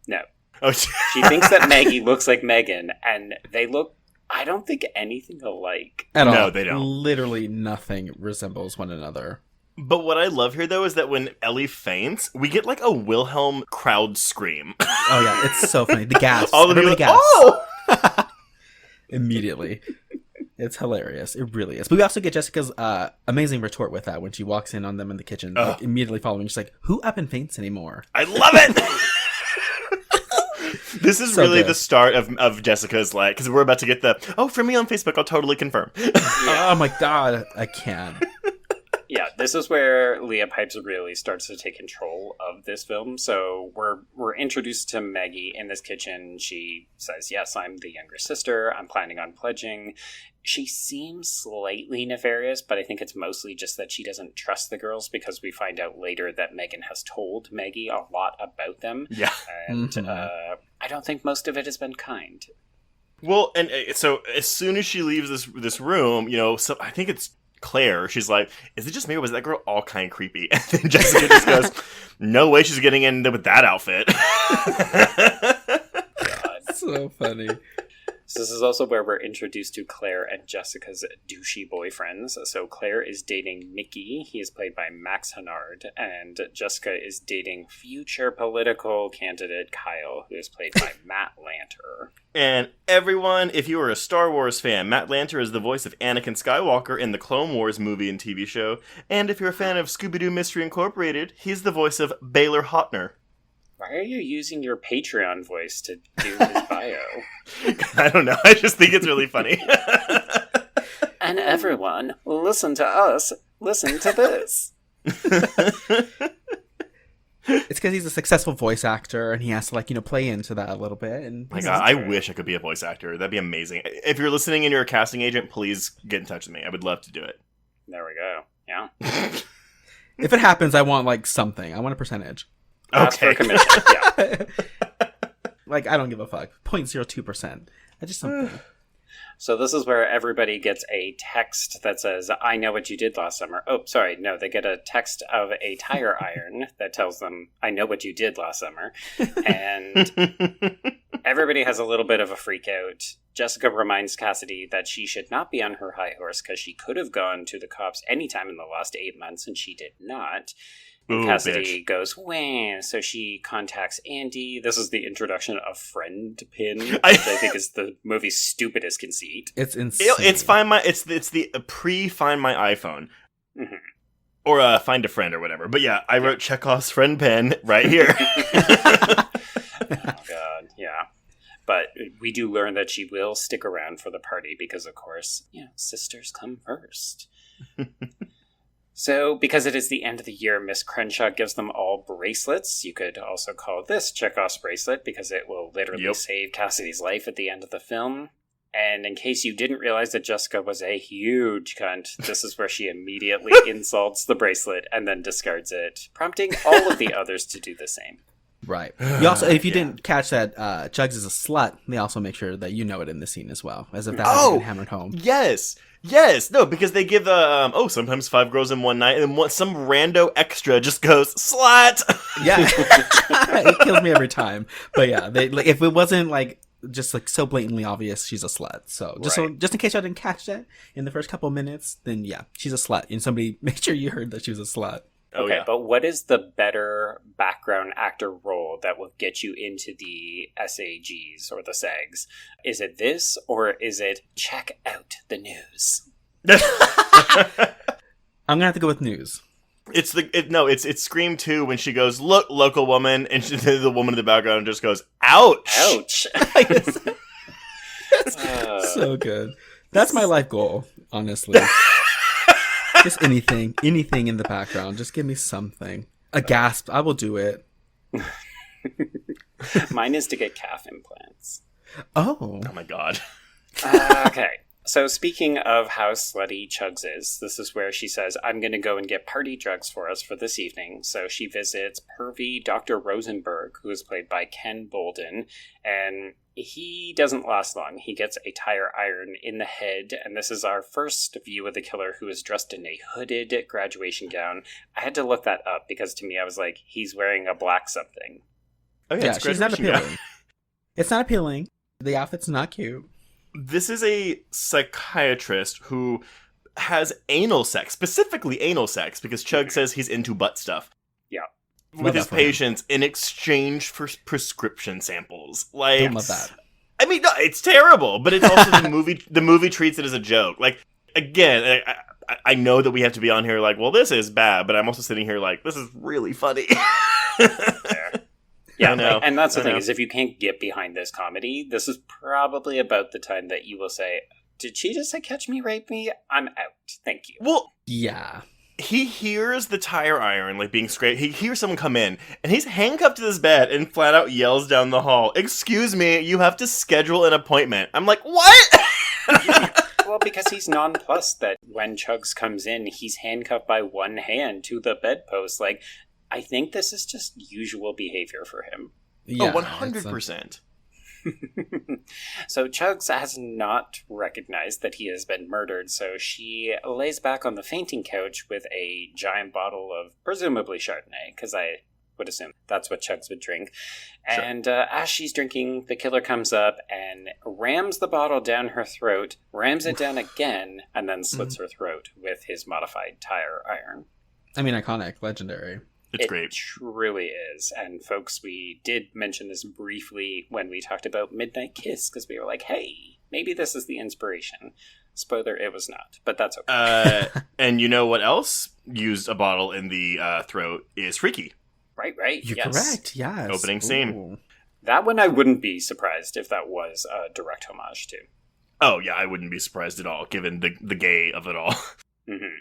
No. Oh, She thinks that Maggie looks like Megan, and they look, I don't think, anything alike. At all. No, they don't. Literally nothing resembles one another. But what I love here, though, is that when Ellie faints, we get like a Wilhelm crowd scream. Oh yeah, it's so funny. The gas. All of you Everybody like, gasps. oh! Immediately. It's hilarious. It really is. But we also get Jessica's amazing retort with that when she walks in on them in the kitchen, like, immediately following. She's like, who up and faints anymore? I love it! This is So really good. the start of Jessica's, like, because we're about to get the, friend me on Facebook, I'll totally confirm. Oh my god, I can't. Yeah, this is where Leah Pipes really starts to take control of this film. So we're introduced to Maggie in this kitchen. She says, yes, I'm the younger sister. I'm planning on pledging. She seems slightly nefarious, but I think it's mostly just that she doesn't trust the girls, because we find out later that Megan has told Maggie a lot about them. Yeah. And I don't think most of it has been kind. Well, and so as soon as she leaves this room, so I think it's Claire, she's like, is it just me or was that girl all kind of creepy? And then Jessica just goes, no way she's getting in with that outfit. That's so funny. So this is also where we're introduced to Claire and Jessica's douchey boyfriends. So Claire is dating Mickey. He is played by Max Hennard. And Jessica is dating future political candidate Kyle, who is played by Matt Lanter. And everyone, if you are a Star Wars fan, Matt Lanter is the voice of Anakin Skywalker in the Clone Wars movie and TV show. And if you're a fan of Scooby-Doo Mystery Incorporated, he's the voice of Baylor Hotner. Why are you using your Patreon voice to do his bio? I don't know. I just think it's really funny. And everyone, listen to us. Listen to this. It's because he's a successful voice actor, and he has to, like, play into that a little bit. And My God, I wish I could be a voice actor. That'd be amazing. If you're listening and you're a casting agent, please get in touch with me. I would love to do it. There we go. Yeah. if it happens, I want, like, something. I want a percentage. Ask for a commission. Yeah. Like, I don't give a fuck. 0.02%. I just something. So this is where everybody gets a text that says, I know what you did last summer. Oh, sorry. No, they get a text of a tire iron that tells them, I know what you did last summer. And everybody has a little bit of a freak out. Jessica reminds Cassidy that she should not be on her high horse because she could have gone to the cops anytime in the last 8 months, and she did not. Ooh, Cassidy bitch. goes, wah, so she contacts Andy. This is the introduction of Friend Pin, which I think is the movie's stupidest conceit. It's insane. It's the pre-Find My iPhone. Mm-hmm. Or Find a Friend or whatever. But yeah, I wrote Chekhov's Friend Pen right here. Oh, God, yeah. But we do learn that she will stick around for the party because, of course, sisters come first. So, because it is the end of the year, Miss Crenshaw gives them all bracelets. You could also call this Chekhov's bracelet because it will literally save Cassidy's life at the end of the film. And in case you didn't realize that Jessica was a huge cunt, this is where she immediately insults the bracelet and then discards it, prompting all of the others to do the same. Right. You also, if you didn't catch that, Chugs is a slut. They also make sure that you know it in the scene as well, as if that had been hammered home. Yes, no, because they give the sometimes 5 girls in one night, and then some rando extra just goes slut. Yeah, it kills me every time. But yeah, they like if it wasn't like just like so blatantly obvious, she's a slut. So just in case y'all didn't catch that in the first couple of minutes, then yeah, she's a slut, and somebody make sure you heard that she was a slut. Okay, but what is the better background actor role that will get you into the SAGs or the SAGs? Is it this, or is it check out the news? I'm gonna have to go with news. It's Scream 2 when she goes, look, local woman, and the woman in the background just goes, ouch! Ouch! So good. That's my life goal, honestly. Just anything in the background. Just give me something. A gasp. I will do it. Mine is to get calf implants. Oh my God. Okay. So speaking of how slutty Chugs is, this is where she says, I'm going to go and get party drugs for us for this evening. So she visits pervy Dr. Rosenberg, who is played by Ken Bolden, and he doesn't last long. He gets a tire iron in the head, and this is our first view of the killer, who is dressed in a hooded graduation gown. I had to look that up because to me I was like, he's wearing a black something. Oh, yeah, she's not appealing. It's not appealing. The outfit's not cute. This is a psychiatrist who has anal sex, specifically anal sex, because Chug says he's into butt stuff. Yeah. With his patients in exchange for prescription samples. Like, don't love that. I mean, no, it's terrible, but it's also the movie treats it as a joke. Like, again, I know that we have to be on here like, well, this is bad, but I'm also sitting here like, this is really funny. Yeah, and that's the thing, is if you can't get behind this comedy, this is probably about the time that you will say, did she just say catch me, rape me? I'm out. Thank you. Well, yeah. He hears the tire iron, like, being scraped. He hears someone come in, and he's handcuffed to this bed and flat out yells down the hall, excuse me, you have to schedule an appointment. I'm like, what? Well, because he's nonplussed that when Chugs comes in, he's handcuffed by one hand to the bedpost. Like, I think this is just usual behavior for him. Yeah, 100%. So Chugs has not recognized that he has been murdered, so she lays back on the fainting couch with a giant bottle of presumably Chardonnay, because I would assume that's what Chugs would drink. Sure. And as she's drinking, the killer comes up and rams the bottle down her throat, rams it down again, and then slits her throat with his modified tire iron. I mean, iconic, legendary. It's It great. truly is. And folks, we did mention this briefly when we talked about Midnight Kiss, because we were like, hey, maybe this is the inspiration. Spoiler, it was not, but that's okay. And you know what else used a bottle in the throat is Freaky. Right, You're yes. correct, yes. Opening scene. Ooh. That one I wouldn't be surprised if that was a direct homage to. Oh, yeah, I wouldn't be surprised at all, given the gay of it all. Mm-hmm.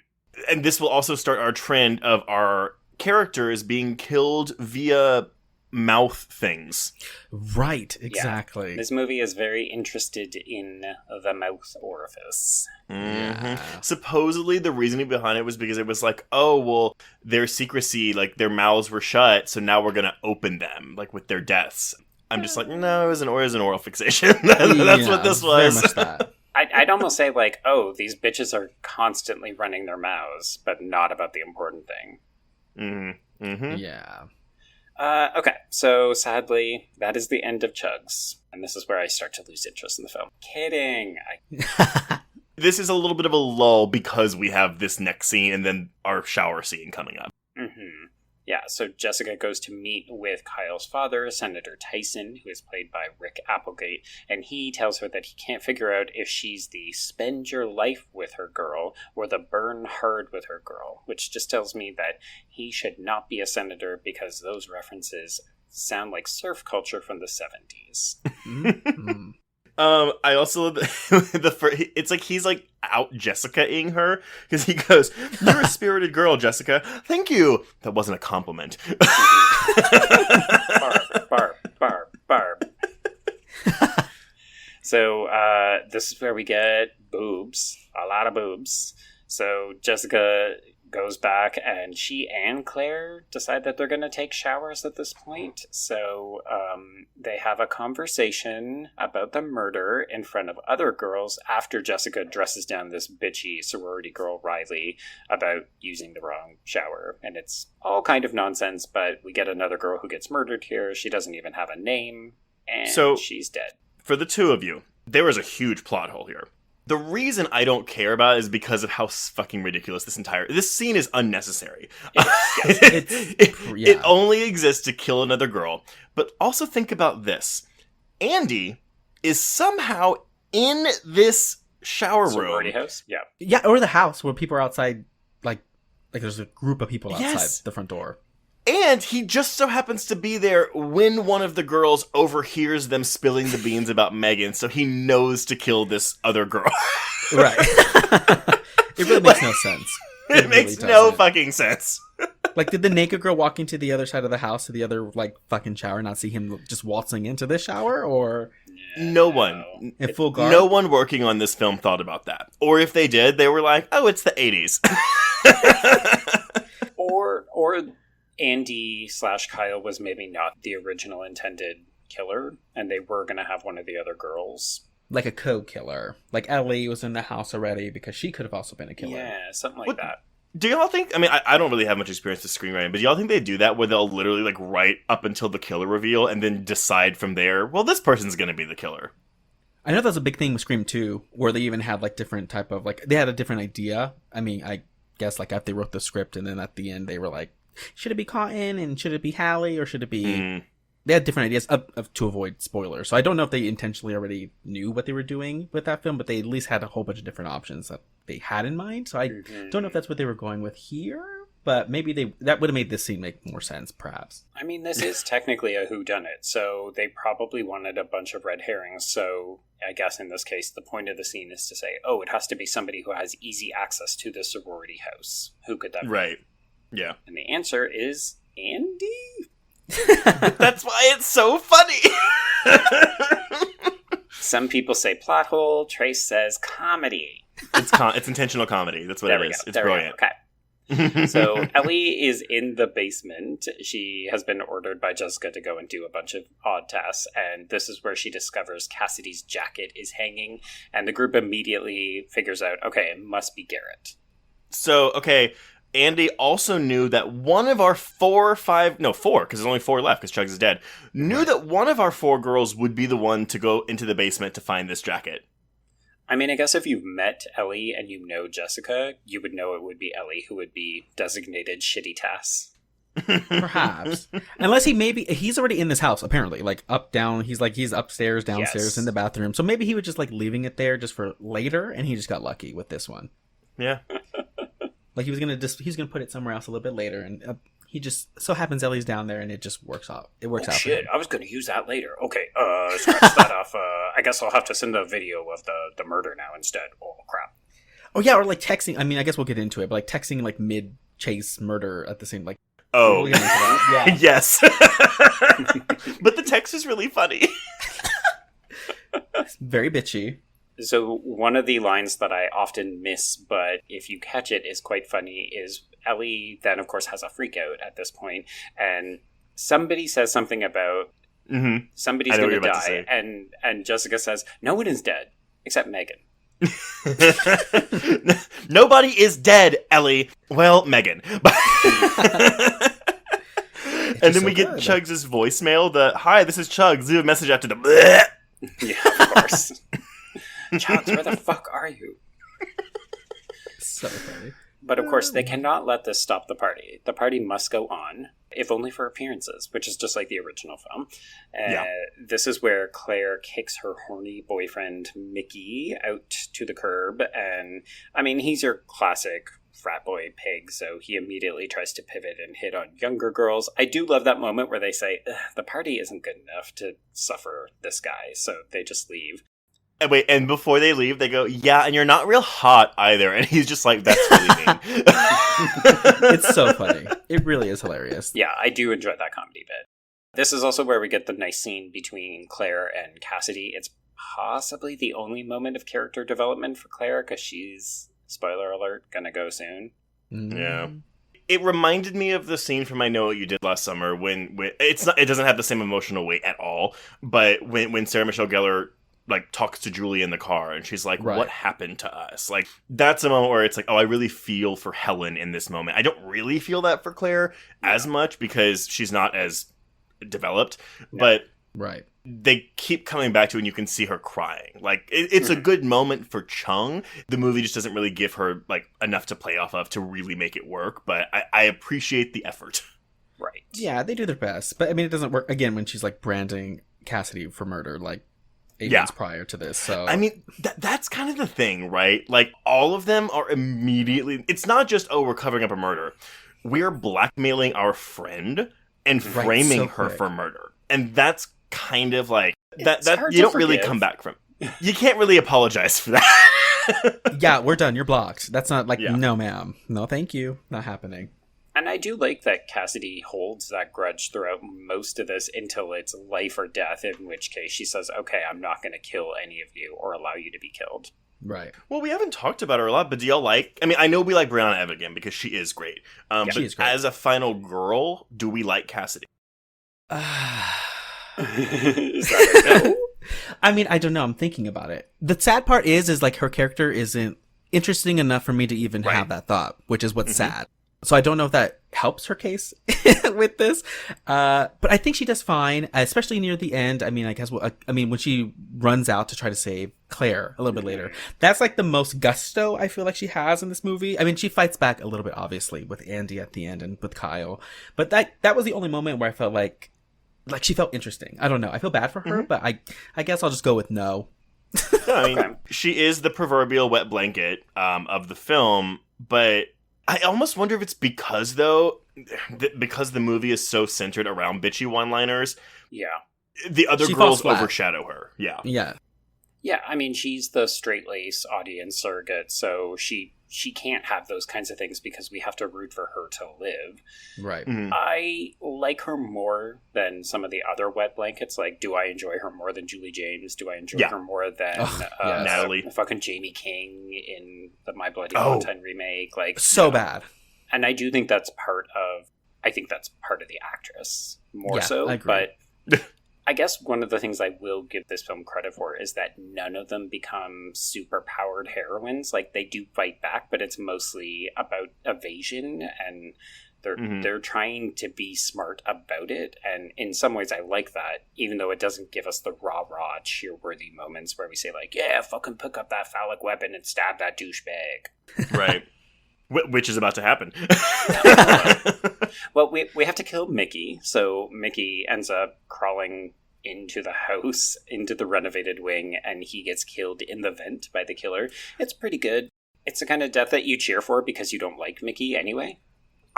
And this will also start our trend of our characters being killed via mouth things. Right, exactly. This movie is very interested in the mouth orifice. Yeah. Supposedly, the reasoning behind it was because it was like, oh, well, their secrecy, like, their mouths were shut, so now we're going to open them, like, with their deaths. I'm just like, no, it was an oral fixation. That's what this was. Very much that. I'd almost say, like, oh, these bitches are constantly running their mouths, but not about the important thing. Mm-hmm. Mm-hmm. Yeah. Okay, so sadly, that is the end of Chugs. And this is where I start to lose interest in the film. Kidding. This is a little bit of a lull because we have this next scene and then our shower scene coming up. Mm-hmm. Yeah, so Jessica goes to meet with Kyle's father, Senator Tyson, who is played by Rick Applegate, and he tells her that he can't figure out if she's the spend your life with her girl or the burn hard with her girl, which just tells me that he should not be a senator because those references sound like surf culture from the 70s. Mm. I also it's like he's like out Jessica-ing her because he goes, "You're a spirited girl, Jessica. Thank you." That wasn't a compliment. Barb. So this is where we get boobs, a lot of boobs. So Jessica goes back, and she and Claire decide that they're going to take showers at this point. So they have a conversation about the murder in front of other girls after Jessica dresses down this bitchy sorority girl, Riley, about using the wrong shower. And it's all kind of nonsense, but we get another girl who gets murdered here. She doesn't even have a name, and So- she's dead. For the two of you, there is a huge plot hole here. The reason I don't care about it is because of how fucking ridiculous this scene is unnecessary. It only exists to kill another girl. But also think about this. Andy is somehow in this shower room. Sorority house? Yeah. Yeah, or the house where people are outside, like there's a group of people outside Yes. the front door. And he just so happens to be there when one of the girls overhears them spilling the beans about Megan, so he knows to kill this other girl. Right. It really makes no sense. It makes really no doesn't. fucking sense. Like, did the naked girl walking to the other side of the house, to the other, like, fucking shower, not see him just waltzing into this shower? Or No one. in full guard? No one working on this film thought about that. Or if they did, they were like, oh, it's the 80s. Or Andy/Kyle was maybe not the original intended killer, and they were going to have one of the other girls. Like a co-killer. Like, Ellie was in the house already because she could have also been a killer. Yeah, something like What- that. Do y'all think, I mean, I don't really have much experience with screenwriting, but do y'all think they do that where they'll literally, like, write up until the killer reveal and then decide from there, well, this person's going to be the killer? I know that's a big thing with Scream 2, where they even had, like, different type of, like, they had a different idea. I mean, I guess, like, after they wrote the script, and then at the end they were like, should it be Cotton, and should it be Hallie, or should it be... They had different ideas to avoid spoilers. So I don't know if they intentionally already knew what they were doing with that film, but they at least had a whole bunch of different options that they had in mind. So I don't know if that's what they were going with here, but maybe that would have made this scene make more sense, perhaps. I mean, this is technically a whodunit, so they probably wanted a bunch of red herrings. So I guess in this case, the point of the scene is to say, oh, it has to be somebody who has easy access to the sorority house. Who could that be? Right. Yeah. And the answer is Andy? That's why it's so funny. Some people say plot hole. Trace says comedy. It's intentional comedy. That's what There it we is. go. It's There we go. brilliant. Okay. So Ellie is in the basement. She has been ordered by Jessica to go and do a bunch of odd tasks, and this is where she discovers Cassidy's jacket is hanging, and the group immediately figures out, okay, it must be Garrett. So, okay, Andy also knew that one of our four, because there's only 4 left because Chugs is dead, knew that one of our 4 girls would be the one to go into the basement to find this jacket. I mean, I guess if you've met Ellie and you know Jessica, you would know it would be Ellie who would be designated Shitty Tass. Perhaps. Unless he's already in this house, apparently. Like, up, down, he's upstairs, downstairs, in the bathroom. So maybe he was just, like, leaving it there just for later, and he just got lucky with this one. Yeah. Like, he was gonna put it somewhere else a little bit later, and he just so happens Ellie's down there, and it just works out. It works out. Shit, I was gonna use that later. Okay, scratch that off. I guess I'll have to send a video of the murder now instead. Oh, crap. Oh, yeah, or, like, texting. I mean, I guess we'll get into it, but, like, texting, like, mid-chase murder at the same, like... Oh, we'll get into that. Yeah. Yes. But the text is really funny. It's very bitchy. So one of the lines that I often miss, but if you catch it is quite funny, is Ellie then, of course, has a freak out at this point, and somebody says something about somebody's going to die, and Jessica says, no one is dead, except Megan. Nobody is dead, Ellie. Well, Megan. And then we get Chugs' voicemail, hi, this is Chugs, leave a message after the bleh. Yeah, of course. Chugs, where the fuck are you? So funny. But of course, they cannot let this stop the party. The party must go on, if only for appearances, which is just like the original film. This is where Claire kicks her horny boyfriend, Mickey, out to the curb. And, I mean, he's your classic frat boy pig, so he immediately tries to pivot and hit on younger girls. I do love that moment where they say, the party isn't good enough to suffer this guy, so they just leave. And wait, and before they leave, they go, yeah, and you're not real hot either. And he's just like, that's really mean. It's so funny. It really is hilarious. Yeah, I do enjoy that comedy bit. This is also where we get the nice scene between Claire and Cassidy. It's possibly the only moment of character development for Claire, because she's, spoiler alert, gonna go soon. Yeah. It reminded me of the scene from I Know What You Did Last Summer when it doesn't have the same emotional weight at all, but when Sarah Michelle Gellar like talks to Julie in the car and she's like, what happened to us? Like, that's a moment where it's like, oh, I really feel for Helen in this moment. I don't really feel that for Claire as much because she's not as developed, but they keep coming back to it and you can see her crying. Like, it's a good moment for Chung. The movie just doesn't really give her like enough to play off of to really make it work, but I appreciate the effort. Right. Yeah, they do their best. But I mean, it doesn't work again when she's like branding Cassidy for murder, like 8 months prior to this. So I mean, that's kind of the thing, right? Like, all of them are immediately, it's not just, oh, we're covering up a murder. We're blackmailing our friend and framing her for murder. And that's kind of like, that you don't really come back from. You can't really apologize for that. Yeah, we're done. You're blocked. That's not like, no, ma'am. No, thank you. Not happening. And I do like that Cassidy holds that grudge throughout most of this until it's life or death, in which case she says, okay, I'm not going to kill any of you or allow you to be killed. Right. Well, we haven't talked about her a lot, but do y'all like... I mean, I know we like Brianna Evigan because she is great. But she is great. As a final girl, do we like Cassidy? Is that no? I mean, I don't know. I'm thinking about it. The sad part is like her character isn't interesting enough for me to even have that thought, which is what's sad. So I don't know if that helps her case with this. But I think she does fine, especially near the end. I mean, I guess, when she runs out to try to save Claire a little bit later, that's like the most gusto I feel like she has in this movie. I mean, she fights back a little bit, obviously, with Andy at the end and with Kyle. But that was the only moment where I felt like she felt interesting. I don't know. I feel bad for her, but I guess I'll just go with no. I mean, she is the proverbial wet blanket of the film, but I almost wonder if it's because, though, because the movie is so centered around bitchy one-liners. Yeah. The other girls overshadow her. Yeah. Yeah. Yeah, I mean, she's the straight-lace audience surrogate, so she can't have those kinds of things because we have to root for her to live. Right. Mm-hmm. I like her more than some of the other wet blankets. Like, do I enjoy her more than Julie James? Do I enjoy her more than Natalie? Fucking Jamie King in the My Bloody Valentine remake? Like, so bad. And I do think that's part of the actress more so. I agree. But I guess one of the things I will give this film credit for is that none of them become super powered heroines. Like, they do fight back, but it's mostly about evasion, and they're trying to be smart about it. And in some ways I like that, even though it doesn't give us the rah-rah cheer-worthy moments where we say, like, yeah, fucking pick up that phallic weapon and stab that douchebag. Right. Which is about to happen. Well, we have to kill Mickey, so Mickey ends up crawling into the house, into the renovated wing, and he gets killed in the vent by the killer. It's pretty good. It's the kind of death that you cheer for because you don't like Mickey anyway.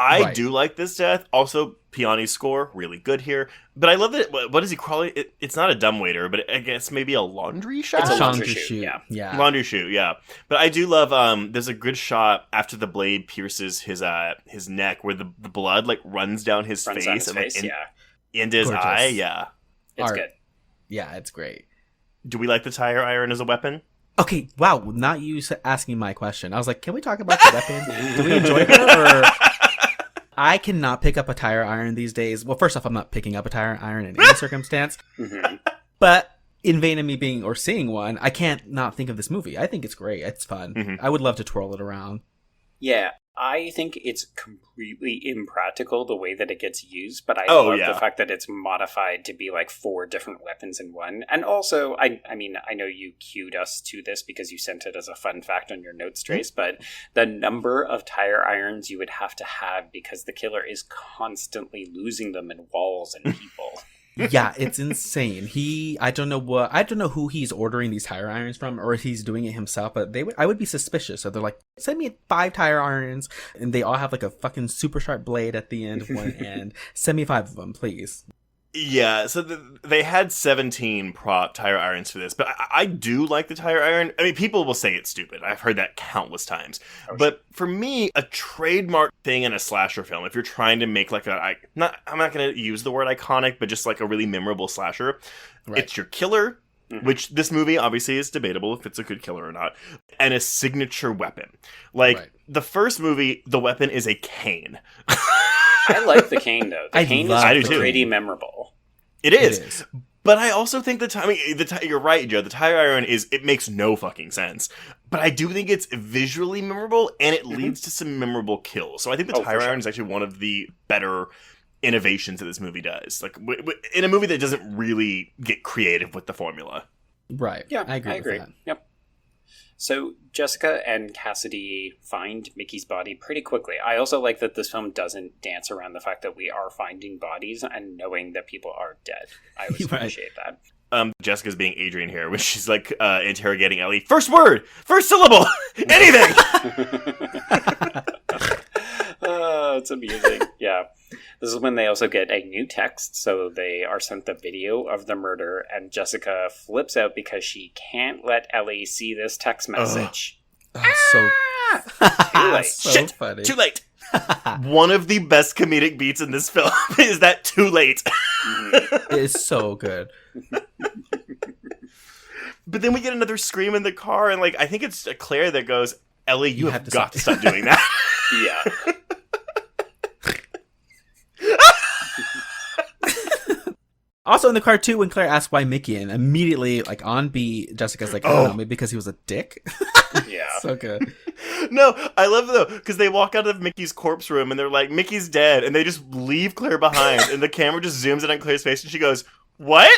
I do like this death. Also, Piani's score, really good here. But I love that, what is he crawling? It's not a dumbwaiter, but I guess maybe a laundry shot? It's a laundry chute, yeah. Laundry chute, yeah. But I do love, there's a good shot after the blade pierces his neck where the blood, like, runs down his face. Down his face, into his eye, yeah. It's good. Yeah, it's great. Do we like the tire iron as a weapon? Okay, wow, not you asking my question. I was like, can we talk about the weapon? Do we enjoy her, or... I cannot pick up a tire iron these days. Well, first off, I'm not picking up a tire iron in any circumstance. But in vain of me being or seeing one, I can't not think of this movie. I think it's great. It's fun. I would love to twirl it around. Yeah. I think it's completely impractical the way that it gets used, but I love the fact that it's modified to be like 4 different weapons in one. And also, I mean, I know you cued us to this because you sent it as a fun fact on your notes, Trace, but the number of tire irons you would have to have because the killer is constantly losing them in walls and people. Yeah, it's insane. I don't know who he's ordering these tire irons from, or if he's doing it himself, but I would be suspicious. So they're like, send me 5 tire irons, and they all have like a fucking super sharp blade at the end of one end. Send me 5 of them, please. Yeah, so they had 17 prop tire irons for this, but I do like the tire iron. I mean, people will say it's stupid. I've heard that countless times. But for me, a trademark thing in a slasher film, if you're trying to make like I'm not going to use the word iconic, but just like a really memorable slasher, it's your killer, which this movie obviously is debatable if it's a good killer or not, and a signature weapon. Like, the first movie, the weapon is a cane. I like the cane, though. The cane is pretty memorable. It is. But I also think you're right, Joe. The tire iron it makes no fucking sense. But I do think it's visually memorable, and it leads to some memorable kills. So I think the tire iron is actually one of the better innovations that this movie does. Like, in a movie that doesn't really get creative with the formula. Right. Yeah, I agree with that. Yep. So Jessica and Cassidy find Mickey's body pretty quickly. I also like that this film doesn't dance around the fact that we are finding bodies and knowing that people are dead. I always appreciate that. Jessica's being Adrian here, when she's like interrogating Ellie. First word! First syllable! Anything! It's amusing. Yeah. This is when they also get a new text, so they are sent the video of the murder, and Jessica flips out because she can't let Ellie see this text message. So too late. So Shit! funny. Too late! One of the best comedic beats in this film is that too late. It is so good. But then we get another scream in the car, and like I think it's Claire that goes, Ellie, you have got to stop doing that. Yeah. Also in the car too, when Claire asks why Mickey, and immediately like on beat, Jessica's like, I don't know, maybe because he was a dick. Yeah. So good. No, I love it though, because they walk out of Mickey's corpse room and they're like, Mickey's dead, and they just leave Claire behind, and the camera just zooms in on Claire's face, and she goes, what?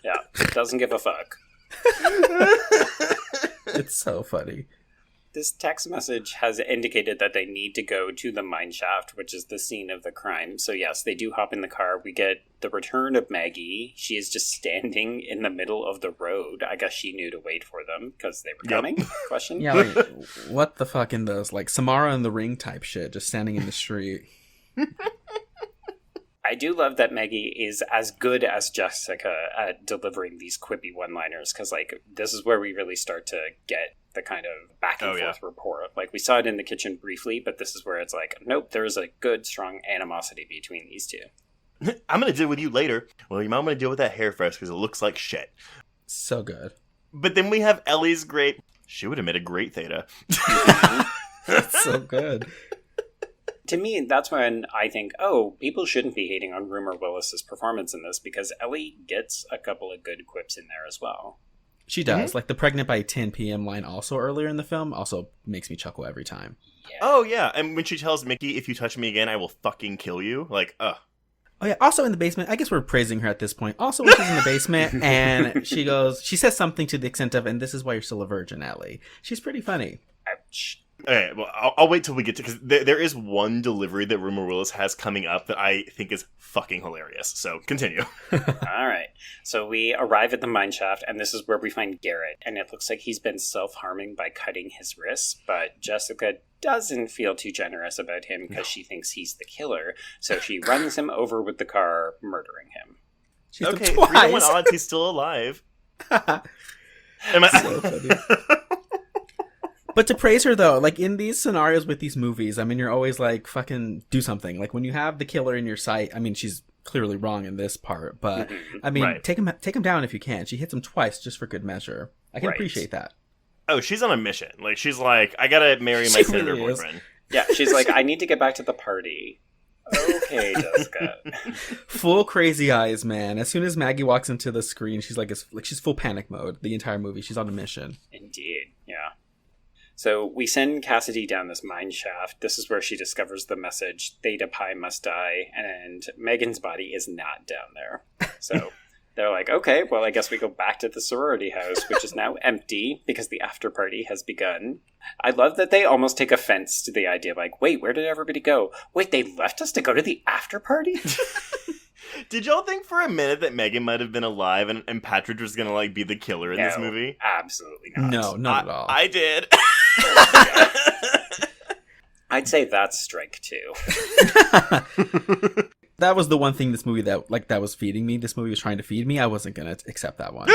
Yeah, doesn't give a fuck. It's so funny. This text message has indicated that they need to go to the mine shaft, which is the scene of the crime. So yes, they do hop in the car. We get the return of Maggie. She is just standing in the middle of the road. I guess she knew to wait for them because they were coming. Question? Yeah, like, what the fuck in those, like, Samara in the Ring type shit, just standing in the street. I do love that Maggie is as good as Jessica at delivering these quippy one-liners, because, like, this is where we really start to get the kind of back and forth rapport. Like, we saw it in the kitchen briefly, but this is where it's like, nope, there's a good, strong animosity between these two. I'm going to deal with you later. Well, your mom going to deal with that hair first because it looks like shit. So good. But then we have Ellie's great... She would have made a great Theta. That's so good. To me, that's when I think, oh, people shouldn't be hating on Rumer Willis's performance in this, because Ellie gets a couple of good quips in there as well. She does. Like the pregnant by 10 p.m. line also earlier in the film also makes me chuckle every time. Yeah. Oh, yeah. And when she tells Mickey, if you touch me again, I will fucking kill you. Like, ugh. Oh, yeah. Also in the basement. I guess we're praising her at this point. Also when she's in the basement and she says something to the extent of, and this is why you're still a virgin, Ellie. She's pretty funny. Ouch. Okay, well, I'll wait till we get to, because there is one delivery that Rumer Willis has coming up that I think is fucking hilarious. So continue. All right. So we arrive at the mine shaft, and this is where we find Garrett. And it looks like he's been self-harming by cutting his wrists, but Jessica doesn't feel too generous about him because she thinks he's the killer. So she runs him over with the car, murdering him. She's Okay, twice. 3 to 1 odds, he's still alive. Am I... So funny. But to praise her, though, like in these scenarios with these movies, I mean, you're always like, fucking do something. Like when you have the killer in your sight, I mean, she's clearly wrong in this part, but I mean, Right. take him down if you can. She hits him twice just for good measure. I can Right. appreciate that. Oh, she's on a mission. Like, she's like, I gotta marry my She senator really is. boyfriend. Yeah, she's like, I need to get back to the party. Okay, Jessica. Full crazy eyes, man. As soon as Maggie walks into the screen, she's like she's full panic mode the entire movie. She's on a mission. Indeed, yeah. So we send Cassidy down this mine shaft. This is where she discovers the message, Theta Pi must die, and Megan's body is not down there. So they're like, okay, well, I guess we go back to the sorority house, which is now empty because the after party has begun. I love that they almost take offense to the idea of like, wait, where did everybody go? Wait, they left us to go to the after party? Did y'all think for a minute that Megan might have been alive and Patridge was gonna, like, be the killer in this No, movie? Absolutely not. No, not at all. I did. I'd say that's strike two. That was the one thing this movie that was feeding me. This movie was trying to feed me. I wasn't going to accept that one.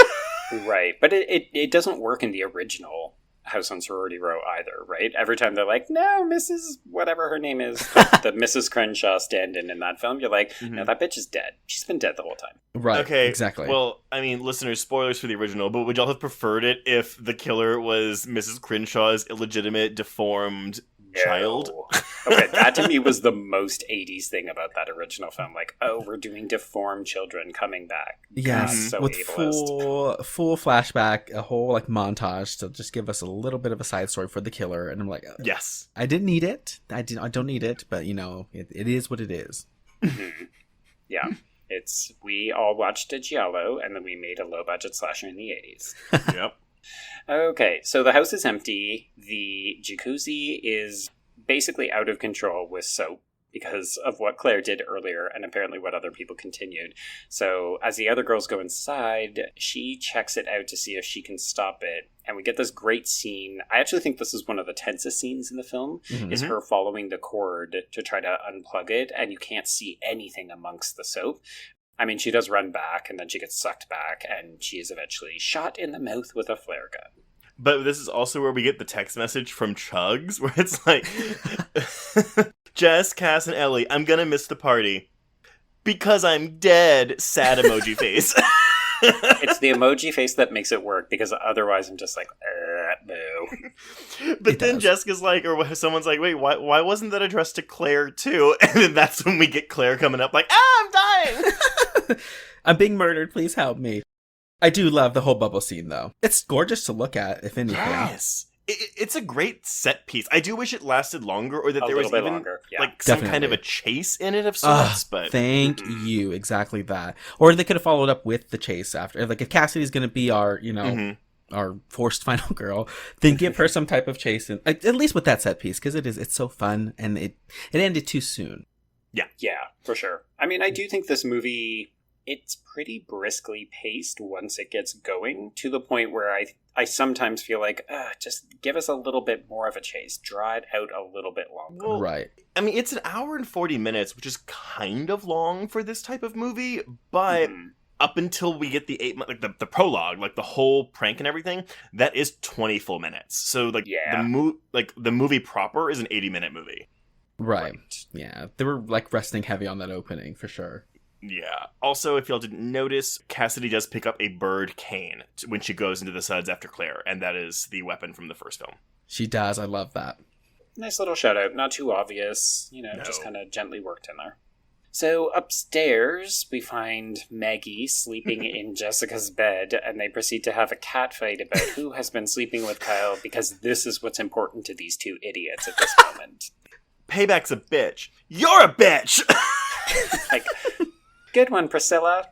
Right, but it doesn't work in the original House on Sorority Row either, right? Every time they're like, no, Mrs. whatever her name is, the Mrs. Crenshaw stand-in that film, you're like, no, that bitch is dead. She's been dead the whole time. Right. Okay, Exactly. Well, I mean, listeners, spoilers for the original, but would y'all have preferred it if the killer was Mrs. Crenshaw's illegitimate, deformed child? No. Okay, that to me was the most 80s thing about that original film. Like, oh, we're doing deformed children coming back. Yes, So with ableist. full flashback, a whole like montage to just give us a little bit of a side story for the killer, and I'm like, Yes. I didn't need it. I don't need it, but you know, it is what it is. Yeah. We all watched a Giallo, and then we made a low-budget slasher in the 80s. Yep. Okay, so the house is empty. The jacuzzi is basically out of control with soap because of what Claire did earlier and apparently what other people continued. So as the other girls go inside, she checks it out to see if she can stop it. And we get this great scene. I actually think this is one of the tensest scenes in the film, is her following the cord to try to unplug it, and you can't see anything amongst the soap. I mean, she does run back, and then she gets sucked back, and she is eventually shot in the mouth with a flare gun. But this is also where we get the text message from Chugs, where it's like, Jess, Cass, and Ellie, I'm gonna miss the party. Because I'm dead, sad emoji face. It's the emoji face that makes it work, because otherwise I'm just like, boo. But It then does. Jessica's like, or someone's like, wait, why wasn't that addressed to Claire too? And then that's when we get Claire coming up like, I'm dying! I'm being murdered. Please help me. I do love the whole bubble scene, though. It's gorgeous to look at, if anything. Yes. It's a great set piece. I do wish it lasted longer, or that A there was little bit even longer, yeah. like some kind of Definitely. a chase in it of sorts. But Thank you. Exactly that. Or they could have followed up with the chase after. Like, if Cassidy's going to be our, our forced final girl, then give her some type of chase, at least with that set piece, because it's so fun, and it ended too soon. Yeah, for sure. I mean, I do think this movie, it's pretty briskly paced once it gets going, to the point where I sometimes feel like, just give us a little bit more of a chase. Draw it out a little bit longer. Well, Right. I mean, it's an hour and 40 minutes, which is kind of long for this type of movie, but up until we get the the prologue, like the whole prank and everything, that is 20 full minutes. So like the movie proper is an 80-minute movie. Right. Yeah. They were like resting heavy on that opening for sure. Yeah. Also, if y'all didn't notice, Cassidy does pick up a bird cane when she goes into the suds after Claire, and that is the weapon from the first film. She does. I love that. Nice little shout out. Not too obvious, No. just kind of gently worked in there. So upstairs, we find Maggie sleeping in Jessica's bed, and they proceed to have a catfight about who has been sleeping with Kyle, because this is what's important to these two idiots at this moment. Payback's a bitch. You're a bitch! Like, good one, Priscilla.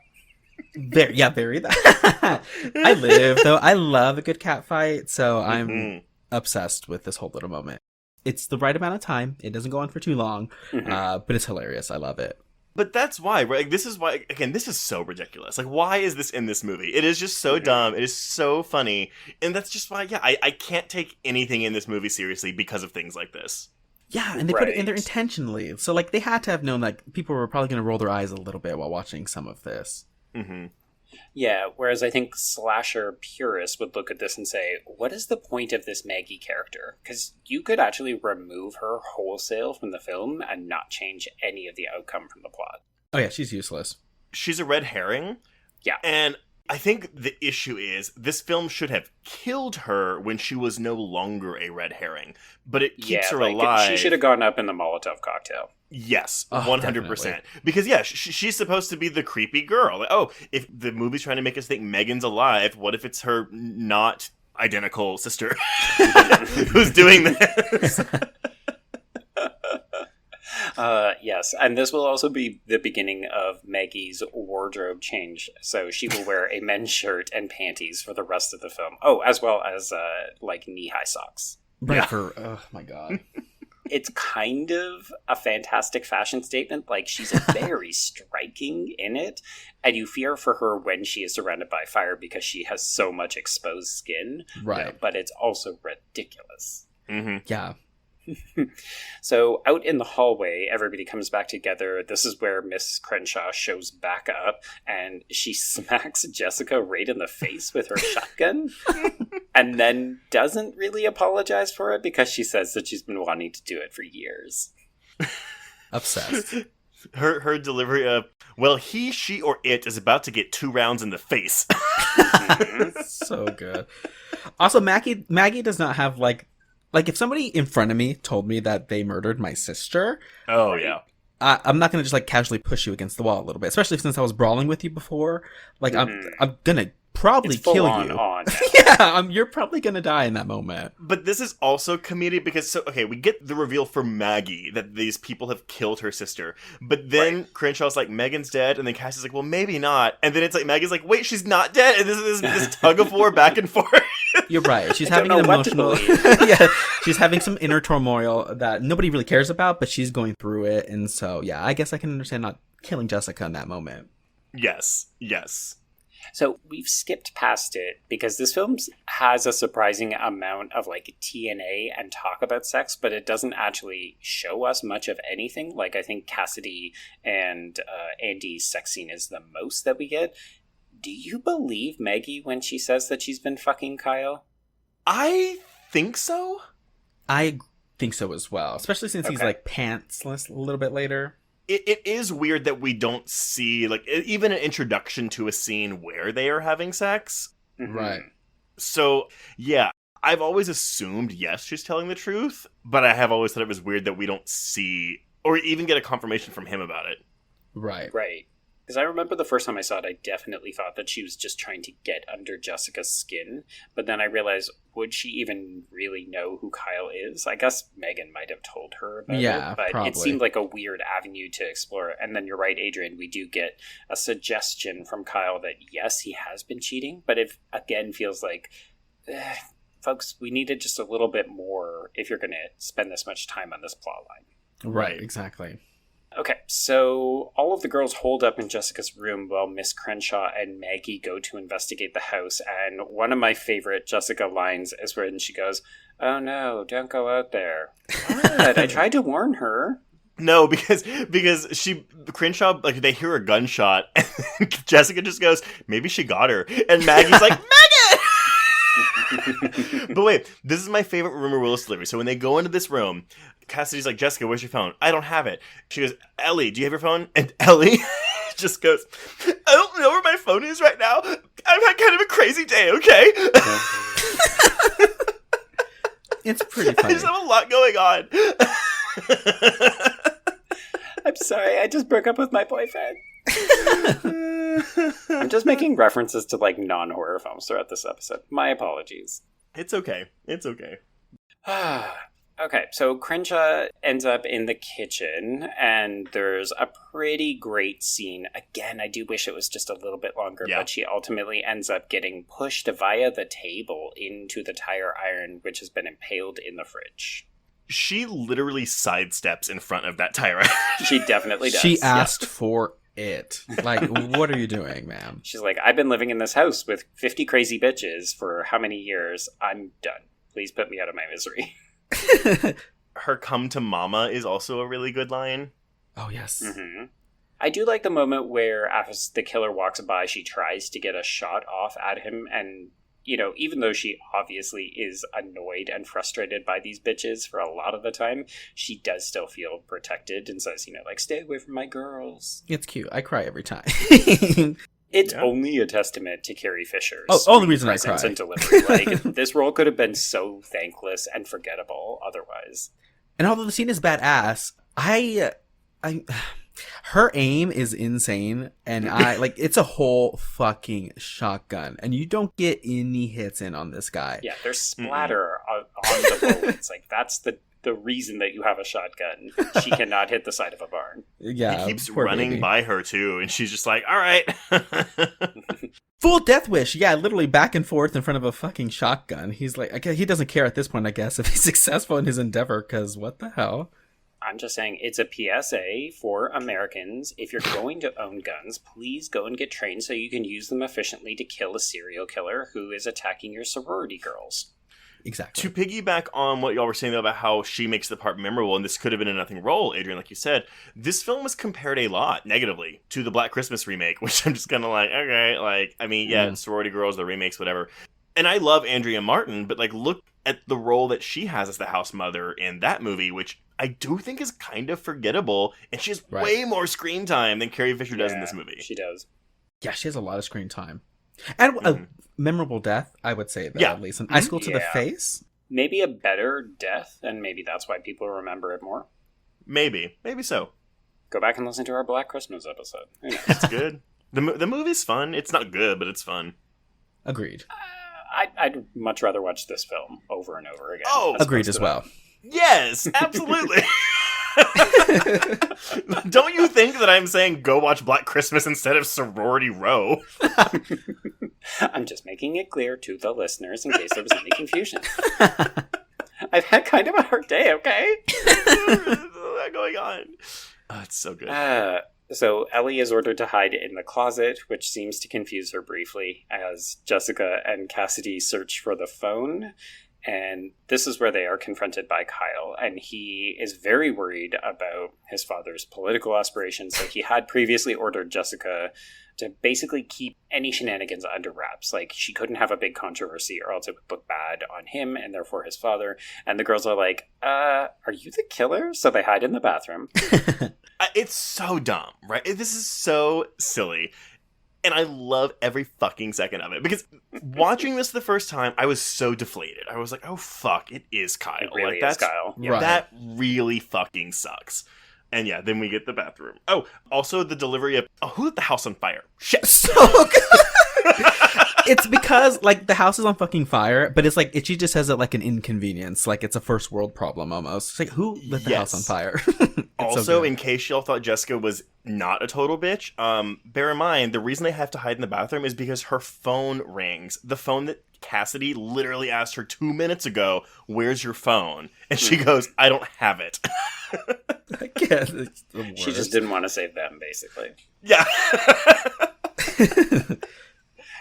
Very I live, though. I love a good cat fight, so I'm obsessed with this whole little moment. It's the right amount of time. It doesn't go on for too long, but it's hilarious. I love it. But that's why, right? Like, this is why, again, this is so ridiculous. Like, why is this in this movie? It is just so dumb. It is so funny. And that's just why, I can't take anything in this movie seriously because of things like this. Yeah, and they put it in there intentionally. So, like, they had to have known that people were probably going to roll their eyes a little bit while watching some of this. Mm-hmm. Yeah, whereas I think slasher purists would look at this and say, what is the point of this Maggie character? Because you could actually remove her wholesale from the film and not change any of the outcome from the plot. Oh, yeah, she's useless. She's a red herring. Yeah. And I think the issue is this film should have killed her when she was no longer a red herring. But it keeps her alive. She should have gone up in the Molotov cocktail. Yes, Oh, 100%. definitely. Because, yeah, she's supposed to be the creepy girl. Like, oh, if the movie's trying to make us think Megan's alive, what if it's her not identical sister who's doing this? Yes, and this will also be the beginning of Maggie's wardrobe change. So she will wear a men's shirt and panties for the rest of the film. Oh, as well as, knee-high socks. Right, oh my god. It's kind of a fantastic fashion statement. Like, she's very striking in it, and you fear for her when she is surrounded by fire because she has so much exposed skin. Right. But it's also ridiculous. Mm-hmm. Yeah. So out in the hallway, everybody comes back together. This is where Miss Crenshaw shows back up, and she smacks Jessica right in the face with her shotgun, and then doesn't really apologize for it because she says that she's been wanting to do it for years. Obsessed. Her delivery of, well, he, she, or it is about to get 2 rounds in the face. So good. Also, Maggie does not have, like, if somebody in front of me told me that they murdered my sister, Oh, yeah. I'm not going to just, like, casually push you against the wall a little bit, especially since I was brawling with you before. Like, I'm going to probably It's full kill on you. on. Yeah, you're probably going to die in that moment. But this is also comedic because, we get the reveal from Maggie that these people have killed her sister. But then Crenshaw's like, Megan's dead. And then Cassie's like, well, maybe not. And then it's like, Maggie's like, wait, she's not dead. And this tug of war back and forth. You're right. She's I having don't an know what to emotional... believe. Yeah, she's having some inner turmoil that nobody really cares about, but she's going through it. And so, yeah, I guess I can understand not killing Jessica in that moment. Yes. So we've skipped past it because this film has a surprising amount of like TNA and talk about sex, but it doesn't actually show us much of anything. Like, I think Cassidy and Andy's sex scene is the most that we get. Do you believe Maggie when she says that she's been fucking Kyle? I think so. I think so as well, especially since he's Okay. like pantsless a little bit later. It is weird that we don't see, like, even an introduction to a scene where they are having sex. Mhm. Right. So, yeah, I've always assumed, yes, she's telling the truth, but I have always thought it was weird that we don't see, or even get a confirmation from him about it. Right. Right. Because I remember the first time I saw it, I definitely thought that she was just trying to get under Jessica's skin. But then I realized, would she even really know who Kyle is? I guess Megan might have told her about Yeah, it. But probably. it seemed like a weird avenue to explore. And then you're right, Adrian, we do get a suggestion from Kyle that, yes, he has been cheating. But it, again, feels like, folks, we needed just a little bit more if you're going to spend this much time on this plot line. Right, exactly. Okay, so all of the girls hold up in Jessica's room while Miss Crenshaw and Maggie go to investigate the house, and one of my favorite Jessica lines is when she goes, "Oh no, don't go out there." What? I tried to warn her. No, because Crenshaw, like, they hear a gunshot, and Jessica just goes, maybe she got her. And Maggie's like, Megan! But wait, this is my favorite Rumer Willis delivery. So when they go into this room, Cassidy's like, Jessica, where's your phone? I don't have it. She goes, Ellie, do you have your phone? And Ellie just goes, I don't know where my phone is right now. I've had kind of a crazy day, okay? It's pretty I funny. just have a lot going on. I'm sorry, I just broke up with my boyfriend. I'm just making references to like non-horror films throughout this episode. My apologies. It's okay. It's okay. Okay, so Crenshaw ends up in the kitchen, and there's a pretty great scene. Again, I do wish it was just a little bit longer, Yeah. but she ultimately ends up getting pushed via the table into the tire iron, which has been impaled in the fridge. She literally sidesteps in front of that tire iron. She definitely does. She asked for it. Like, what are you doing, ma'am? She's like, I've been living in this house with 50 crazy bitches for how many years? I'm done. Please put me out of my misery. Her come to mama is also a really good line. Oh, yes. Mm-hmm. I do like the moment where as the killer walks by, she tries to get a shot off at him, and you know, even though she obviously is annoyed and frustrated by these bitches for a lot of the time, she does still feel protected and says, you know, like, stay away from my girls. It's cute. I cry every time. It's Yeah. only a testament to Carrie Fisher's only reason I presence cry. and delivery. Like, this role could have been so thankless and forgettable otherwise. And although the scene is badass, her aim is insane, and it's a whole fucking shotgun, and you don't get any hits in on this guy. Yeah, there's splatter on the bullets. Like, that's the reason that you have a shotgun. She cannot hit the side of a barn. Yeah, He keeps poor running baby. by her, too, and she's just like, all right. Full death wish. Yeah, literally back and forth in front of a fucking shotgun. He's like, I guess he doesn't care at this point, I guess, if he's successful in his endeavor, because what the hell? I'm just saying, it's a PSA for Americans. If you're going to own guns, please go and get trained so you can use them efficiently to kill a serial killer who is attacking your sorority girls. Exactly. To piggyback on what y'all were saying though about how she makes the part memorable, and this could have been a nothing role, Adrian, like you said, this film was compared a lot negatively to the Black Christmas remake, which I'm just kind of like, okay, like, I mean, yeah, sorority girls, the remakes, whatever. And I love Andrea Martin, but like, look at the role that she has as the house mother in that movie, which I do think is kind of forgettable, and she has way more screen time than Carrie Fisher does in this movie. She does. Yeah, she has a lot of screen time. And a memorable death, I would say, though, at least. An icicle to the face. Maybe a better death, and maybe that's why people remember it more. Maybe so. Go back and listen to our Black Christmas episode. Who knows? It's good. The movie's fun. It's not good, but it's fun. Agreed. I'd much rather watch this film over and over again. Oh, agreed as well. Yes, absolutely. Don't you think that I'm saying go watch Black Christmas instead of Sorority Row? I'm just making it clear to the listeners in case there was any confusion. I've had kind of a hard day, okay? What's going on? Oh, it's so good. So Ellie is ordered to hide in the closet, which seems to confuse her briefly as Jessica and Cassidy search for the phone. And this is where they are confronted by Kyle, and he is very worried about his father's political aspirations. So he had previously ordered Jessica to basically keep any shenanigans under wraps. Like, she couldn't have a big controversy or else it would look bad on him and therefore his father. And the girls are like, are you the killer? So they hide in the bathroom. It's so dumb, right? This is so silly. And I love every fucking second of it. Because watching this the first time, I was so deflated. I was like, oh, fuck, it is Kyle. It really like, is Kyle. Yeah, Right. That really fucking sucks. And yeah, then we get the bathroom. Oh, also the delivery of, who lit the house on fire? Shit. So good. It's because, like, the house is on fucking fire, but it's like, she just has it like an inconvenience. Like, it's a first world problem almost. It's like, who lit the house on fire? Also, in case y'all thought Jessica was not a total bitch, bear in mind, the reason they have to hide in the bathroom is because her phone rings. The phone that Cassidy literally asked her 2 minutes ago, where's your phone? And she goes, I don't have it. It's the worst. She just didn't want to save them, basically. Yeah.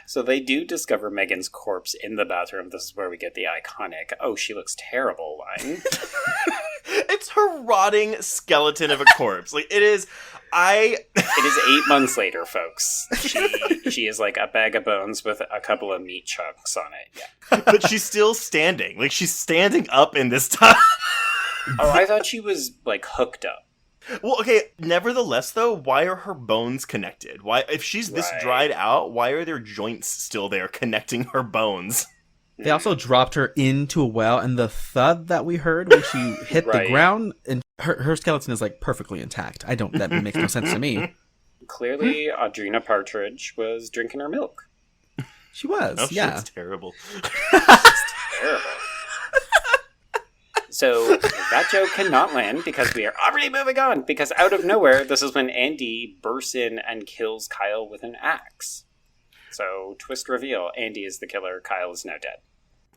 So they do discover Megan's corpse in the bathroom. This is where we get the iconic, oh, she looks terrible line. It's her rotting skeleton of a corpse. Like, it is... It is 8 months later, folks. She is like a bag of bones with a couple of meat chunks on it. Yeah. But she's still standing. Like, she's standing up in this time. Oh, I thought she was, like, hooked up. Well, okay, nevertheless, though, why are her bones connected? Why, if she's this dried out, why are there joints still there connecting her bones? They also dropped her into a well, and the thud that we heard when she hit the ground, and her skeleton is like perfectly intact. That makes no sense to me. Clearly, Audrina Partridge was drinking her milk. She was, Oh, yeah. It's terrible. It's terrible. So that joke cannot land because we are already moving on. Because out of nowhere, this is when Andy bursts in and kills Kyle with an axe. So, twist reveal, Andy is the killer, Kyle is now dead.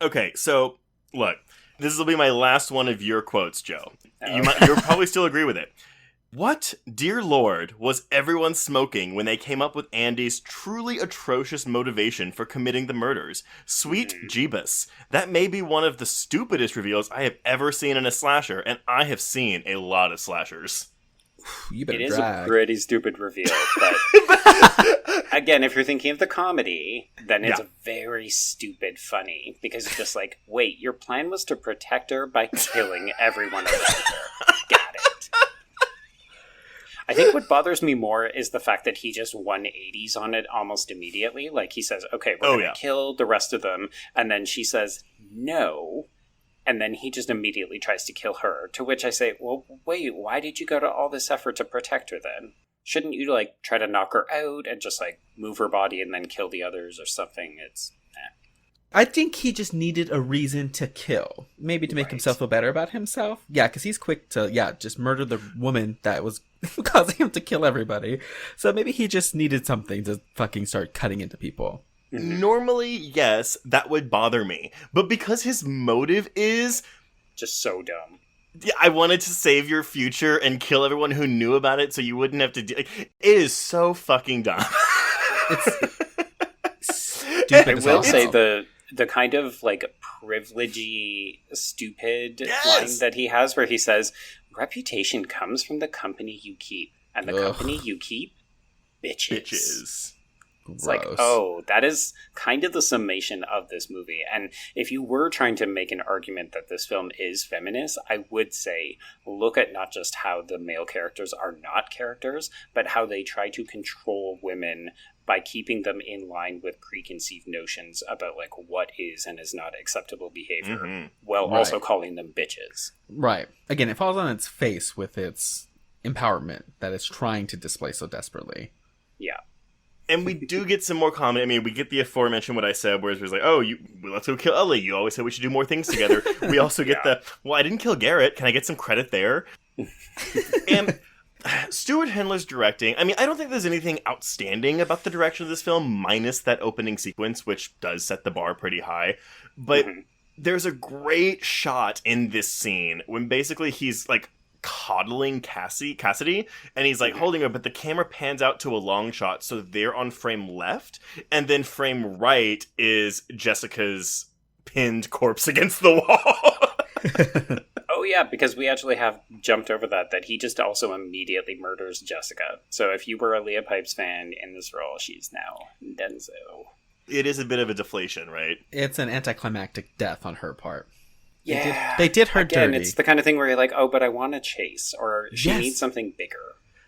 Okay, so, look, this will be my last one of your quotes, Joe. Oh. You'll probably still agree with it. What, dear Lord, was everyone smoking when they came up with Andy's truly atrocious motivation for committing the murders? Sweet Jeebus. That may be one of the stupidest reveals I have ever seen in a slasher, and I have seen a lot of slashers. You better It is drag. a pretty stupid reveal, but again, if you're thinking of the comedy, then it's very stupid funny, because it's just like, wait, your plan was to protect her by killing everyone around her. Got it. I think what bothers me more is the fact that he just 180s on it almost immediately. Like, he says, okay, we're going to kill the rest of them, and then she says, no. And then he just immediately tries to kill her, to which I say, well, wait, why did you go to all this effort to protect her then? Shouldn't you, like, try to knock her out and just, like, move her body and then kill the others or something? It's, I think he just needed a reason to kill. Maybe to make himself feel better about himself. Yeah, because he's quick to, just murder the woman that was causing him to kill everybody. So maybe he just needed something to fucking start cutting into people. Normally, yes, that would bother me. But because his motive is just so dumb. Yeah, I wanted to save your future and kill everyone who knew about it so you wouldn't have to do it. Is so fucking dumb. It's stupid. I will say the kind of, like, privilegey, stupid line that he has where he says, reputation comes from the company you keep. And the company you keep? Bitches. It's like, oh, that is kind of the summation of this movie. And if you were trying to make an argument that this film is feminist, I would say look at not just how the male characters are not characters, but how they try to control women by keeping them in line with preconceived notions about, like, what is and is not acceptable behavior, while also calling them bitches. Right. Again, it falls on its face with its empowerment that it's trying to display so desperately. Yeah. And we do get some more comment. I mean, we get the aforementioned what I said, where it was like, oh, let's go kill Ellie. You always said we should do more things together. We also get I didn't kill Garrett. Can I get some credit there? And Stewart Handler's directing. I mean, I don't think there's anything outstanding about the direction of this film, minus that opening sequence, which does set the bar pretty high. But there's a great shot in this scene when basically he's, like, coddling Cassidy, and he's like holding her, but the camera pans out to a long shot, so they're on frame left, and then frame right is Jessica's pinned corpse against the wall. Oh yeah, because we actually have jumped over that he just also immediately murders Jessica. So if you were a Leah Pipes fan in this role, she's now Denzo. It is a bit of a deflation, right? It's an anticlimactic death on her part. Yeah, they did her dirty. It's the kind of thing where you're like, oh, but I want to chase, or she needs something bigger.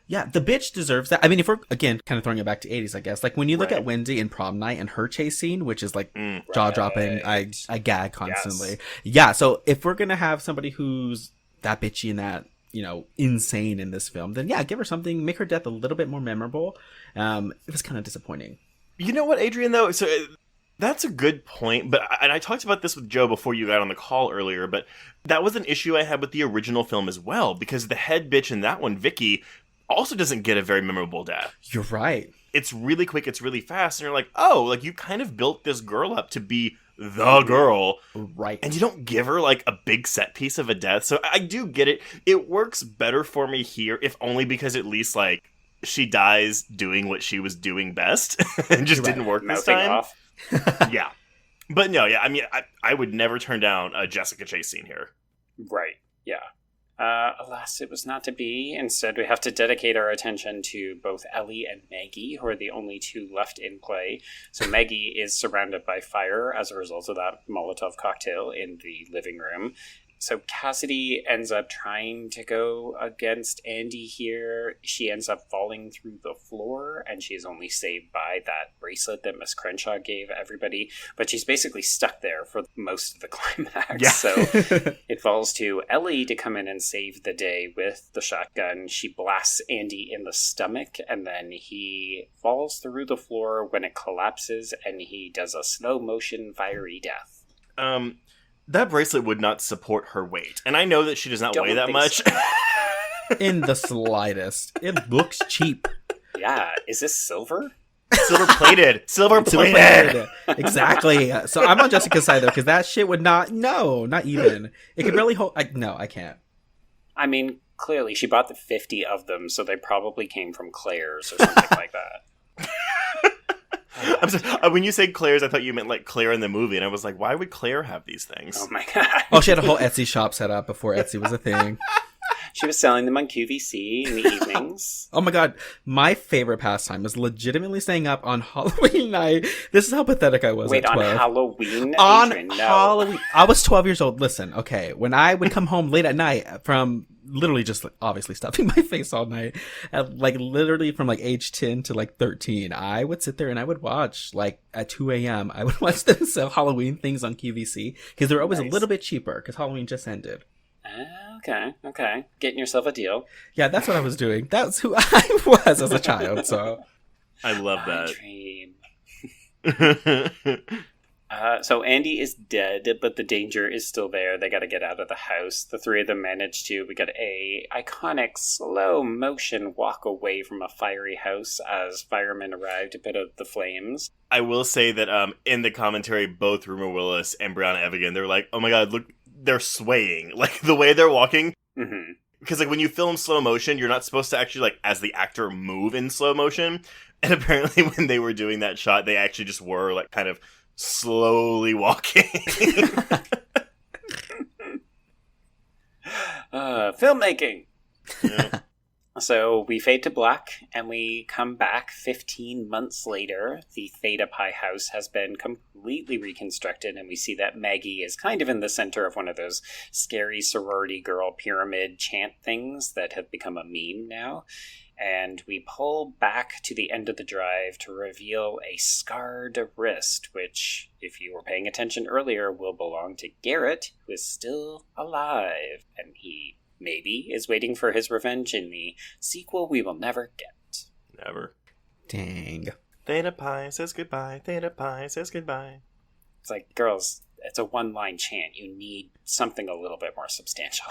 Yeah, the bitch deserves that. I mean, if we're, again, kind of throwing it back to 80s, I guess. Like, when you look at Wendy in Prom Night and her chase scene, which is, like, jaw-dropping, I gag constantly. Yes. Yeah, so if we're going to have somebody who's that bitchy and that, you know, insane in this film, then, yeah, give her something, make her death a little bit more memorable. It was kind of disappointing. You know what, Adrian, though? So that's a good point, and I talked about this with Joe before you got on the call earlier, but that was an issue I had with the original film as well, because the head bitch in that one, Vicky, also doesn't get a very memorable death. You're right. It's really quick, it's really fast, and you're like, oh, like, you kind of built this girl up to be the girl. Right. And you don't give her, like, a big set piece of a death, so I do get it. It works better for me here, if only because at least, like, she dies doing what she was doing best, and just didn't work this time. Off. Yeah. But no, yeah, I mean, I would never turn down a Jessica chase scene here. Right, yeah. Alas, it was not to be. Instead, we have to dedicate our attention to both Ellie and Maggie, who are the only two left in play. So Maggie is surrounded by fire as a result of that Molotov cocktail in the living room. So Cassidy ends up trying to go against Andy here. She ends up falling through the floor, and she's only saved by that bracelet that Miss Crenshaw gave everybody. But she's basically stuck there for most of the climax. Yeah. So it falls to Ellie to come in and save the day with the shotgun. She blasts Andy in the stomach, and then he falls through the floor when it collapses, and he does a slow motion fiery death. That bracelet would not support her weight. And I know that she does not weigh that much. So. In the slightest. It looks cheap. Yeah. Is this silver? Silver plated. Silver plated. Exactly. So I'm on Jessica's side, though, because that shit would not even. It could barely hold. No, I can't. I mean, clearly she bought the 50 of them, so they probably came from Claire's or something like that. I'm sorry, when you said Claire's, I thought you meant like Claire in the movie, and I was like, why would Claire have these things? Oh my god. Oh, she had a whole Etsy shop set up before Etsy was a thing. She was selling them on QVC in the evenings. Oh my god, my favorite pastime was legitimately staying up on Halloween night. This is how pathetic I was. Wait, at 12. on Halloween? On Adrian, no. Halloween. I was 12 years old. Listen, okay, when I would come home late at night from literally just obviously stuffing my face all night, like literally from like age 10 to like 13, I would sit there and I would watch like at 2 a.m. I would watch them sell Halloween things on QVC because they were always a little bit cheaper because Halloween just ended. Okay. Getting yourself a deal. Yeah, that's what I was doing. That's who I was as a child, so. I love that. Dream. So Andy is dead, but the danger is still there. They got to get out of the house. The three of them manage to. We got a iconic slow motion walk away from a fiery house as firemen arrive to put out the flames. I will say that in the commentary, both Rumer Willis and Brianna Evigan, they're like, oh my god, look, they're swaying. Like, the way they're walking. Mm-hmm. Because, like, when you film slow motion, you're not supposed to actually, like, as the actor, move in slow motion. And apparently when they were doing that shot, they actually just were, like, kind of slowly walking. Filmmaking. Yeah. So we fade to black, and we come back 15 months later. The Theta Pi house has been completely reconstructed, and we see that Maggie is kind of in the center of one of those scary sorority girl pyramid chant things that have become a meme now. And we pull back to the end of the drive to reveal a scarred wrist, which, if you were paying attention earlier, will belong to Garrett, who is still alive. And he maybe is waiting for his revenge in the sequel we will never get. Never. Dang. Theta Pi says goodbye. Theta Pi says goodbye. It's like, girls, it's a one-line chant. You need something a little bit more substantial.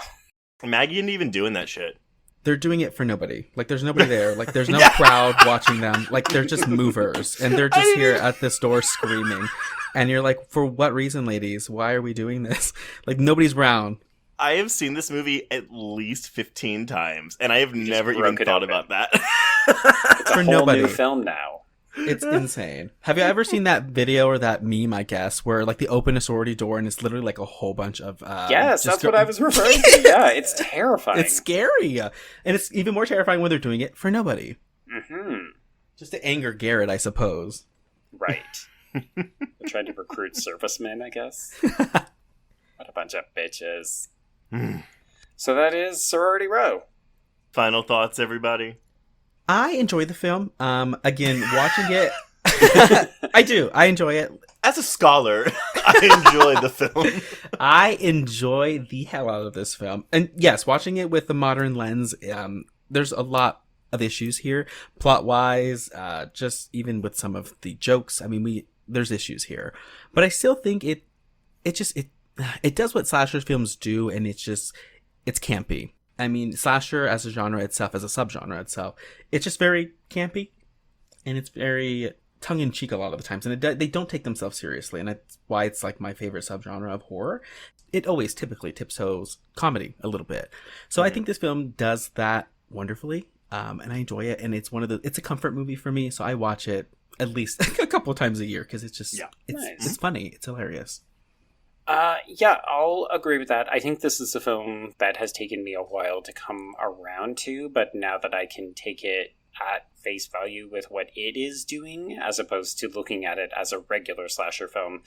Maggie isn't even doing that shit. They're doing it for nobody. Like, there's nobody there. Like, there's no crowd watching them. Like, they're just movers. And they're just here at this door screaming. And you're like, for what reason, ladies? Why are we doing this? Like, nobody's around. I have seen this movie at least 15 times, and I have never even broke it thought open. about that. It's a For whole nobody. new film now. It's insane. Have you ever seen that video or that meme, I guess, where, like, they open a sorority door and it's literally, like, a whole bunch of... Yes, that's what I was referring to. Yeah, it's terrifying. It's scary. And it's even more terrifying when they're doing it for nobody. Mm-hmm. Just to anger Garrett, I suppose. Right. They're trying to recruit servicemen, I guess. What a bunch of bitches. So that is Sorority Row. Final thoughts, everybody? I enjoy the film. Again, watching it... I do. I enjoy it. As a scholar, I enjoy the film. I enjoy the hell out of this film. And yes, watching it with the modern lens, there's a lot of issues here. Plot-wise, just even with some of the jokes. I mean, there's issues here. But I still think it does what slasher films do, and it's campy. I mean, slasher as a genre itself, as a subgenre itself, it's just very campy, and it's very tongue-in-cheek a lot of the times, and they don't take themselves seriously, and that's why it's like my favorite subgenre of horror. It always typically tiptoes comedy a little bit. So I think this film does that wonderfully, and I enjoy it, and it's a comfort movie for me, so I watch it at least a couple times a year, because it's just, it's funny, it's hilarious. Yeah, I'll agree with that. I think this is a film that has taken me a while to come around to, but now that I can take it at face value with what it is doing, as opposed to looking at it as a regular slasher film,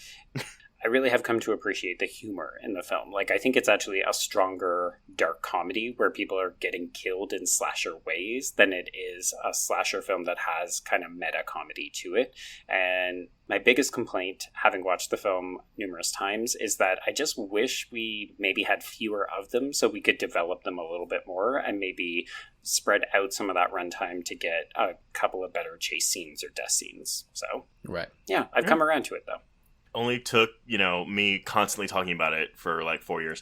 I really have come to appreciate the humor in the film. Like, I think it's actually a stronger dark comedy where people are getting killed in slasher ways than it is a slasher film that has kind of meta comedy to it. And my biggest complaint, having watched the film numerous times, is that I just wish we maybe had fewer of them so we could develop them a little bit more and maybe spread out some of that runtime to get a couple of better chase scenes or death scenes. So, Right. Yeah, I've come around to it, though. Only took, me constantly talking about it for like 4 years.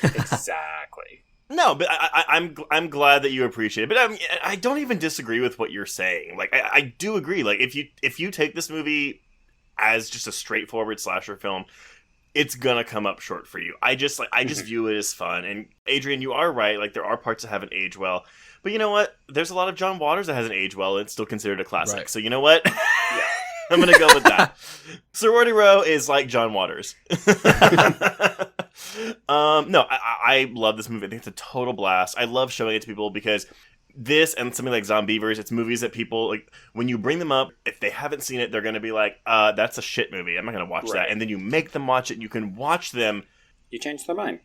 Exactly. No, but I'm glad that you appreciate it. But I don't even disagree with what you're saying. Like, I do agree. Like, if you take this movie as just a straightforward slasher film, it's gonna come up short for you. I just view it as fun. And Adrian, you are right. Like, there are parts that haven't aged well. But you know what? There's a lot of John Waters that hasn't aged well. And it's still considered a classic. Right. So you know what? Yeah. I'm going to go with that. Sorority Row is like John Waters. No, I love this movie. I think it's a total blast. I love showing it to people because this and something like Zombievers, it's movies that people, like, when you bring them up, if they haven't seen it, they're going to be like, that's a shit movie. I'm not going to watch that. And then you make them watch it. You can watch them. You change their mind.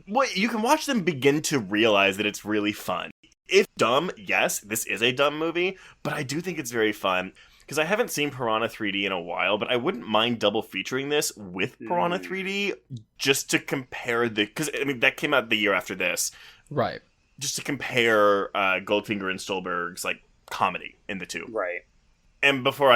Well, you can watch them begin to realize that it's really fun. If dumb, yes, this is a dumb movie, but I do think it's very fun. Because I haven't seen Piranha 3D in a while, but I wouldn't mind double featuring this with Piranha 3D just to compare because that came out the year after this. Right. Just to compare Goldfinger and Stolberg's like comedy in the two. Right. And before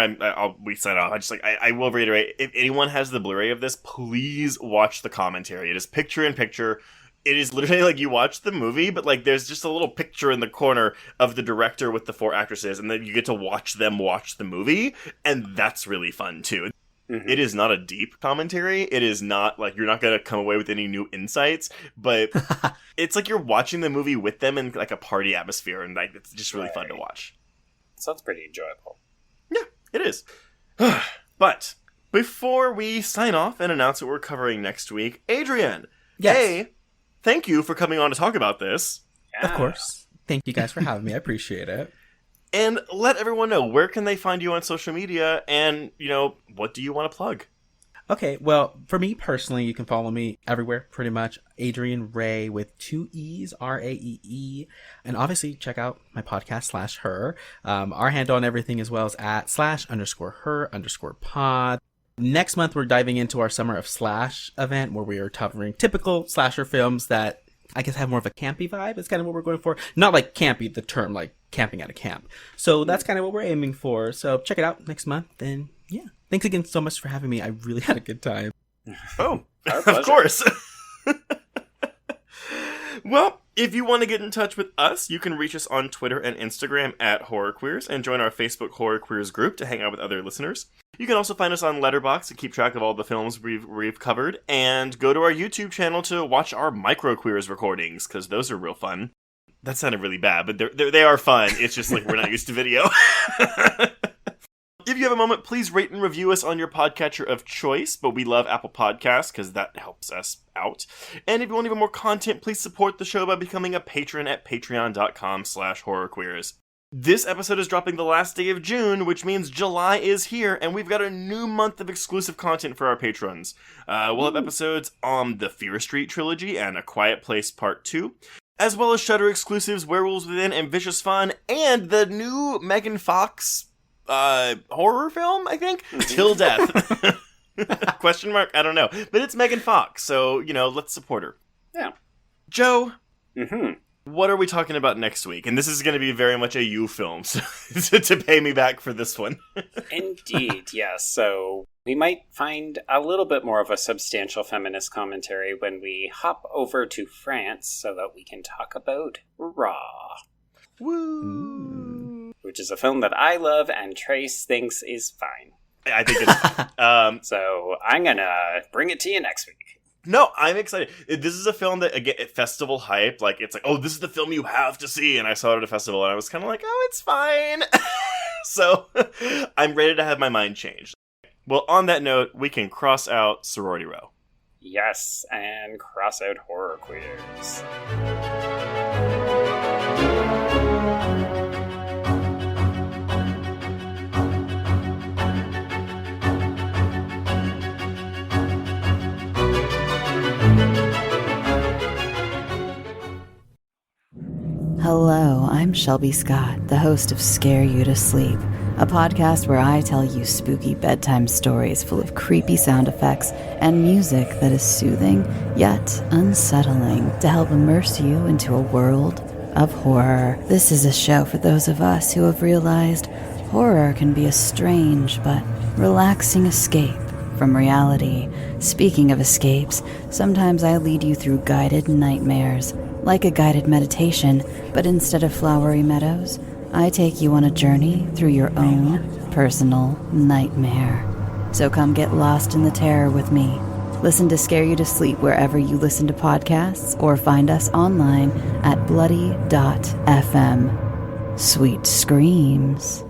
we sign off, I will reiterate, if anyone has the Blu-ray of this, please watch the commentary. It is picture in picture. It is literally like you watch the movie, but like there's just a little picture in the corner of the director with the 4 actresses, and then you get to watch them watch the movie, and that's really fun too. Mm-hmm. It is not a deep commentary. It is not like you're not going to come away with any new insights, but it's like you're watching the movie with them in like a party atmosphere, and like it's just really fun to watch. Sounds pretty enjoyable. Yeah, it is. But before we sign off and announce what we're covering next week, Adrian, yes. Thank you for coming on to talk about this. Yeah. Of course. Thank you guys for having me. I appreciate it. And let everyone know, where can they find you on social media, and, what do you want to plug? Okay, well, for me personally, you can follow me everywhere, pretty much. Adrian Ray with 2 E's, Raee. And obviously, check out my podcast, /her. Our handle on everything as well is at /_her_pod. Next month, we're diving into our Summer of Slash event where we are covering typical slasher films that I guess have more of a campy vibe. It's kind of what we're going for. Not like campy, the term like camping at a camp. So that's kind of what we're aiming for. So check it out next month. And yeah, thanks again so much for having me. I really had a good time. Oh, of course. Well, if you want to get in touch with us, you can reach us on Twitter and Instagram at Horror Queers and join our Facebook Horror Queers group to hang out with other listeners. You can also find us on Letterboxd to keep track of all the films we've covered, and go to our YouTube channel to watch our Micro Queers recordings, because those are real fun. That sounded really bad, but they are fun. It's just like we're not used to video. If you have a moment, please rate and review us on your podcatcher of choice, but we love Apple Podcasts because that helps us out. And if you want even more content, please support the show by becoming a patron at patreon.com/horrorqueers. This episode is dropping the last day of June, which means July is here, and we've got a new month of exclusive content for our patrons. We'll have episodes on the Fear Street trilogy and A Quiet Place Part 2, as well as Shudder exclusives, Werewolves Within, and Vicious Fun, and the new Megan Fox horror film, I think? Till Death. Question mark? I don't know. But it's Megan Fox, so, let's support her. Yeah. Joe, what are we talking about next week? And this is going to be very much a you film, so to pay me back for this one. Indeed, yes. So we might find a little bit more of a substantial feminist commentary when we hop over to France so that we can talk about Raw. Woo! Which is a film that I love and Trace thinks is fine. I think it's so I'm gonna bring it to you next week. No, I'm excited. This is a film that, again, at festival hype, like, it's like, oh, this is the film you have to see, and I saw it at a festival, and I was kind of like, oh, it's fine. So, I'm ready to have my mind changed. Well, on that note, we can cross out Sorority Row. Yes, and cross out Horror Queers. Hello, I'm Shelby Scott, the host of Scare You to Sleep, a podcast where I tell you spooky bedtime stories full of creepy sound effects and music that is soothing yet unsettling to help immerse you into a world of horror. This is a show for those of us who have realized horror can be a strange but relaxing escape from reality. Speaking of escapes, sometimes I lead you through guided nightmares, like a guided meditation, but instead of flowery meadows, I take you on a journey through your own personal nightmare. So come get lost in the terror with me. Listen to Scare You to Sleep wherever you listen to podcasts, or find us online at bloody.fm. Sweet screams.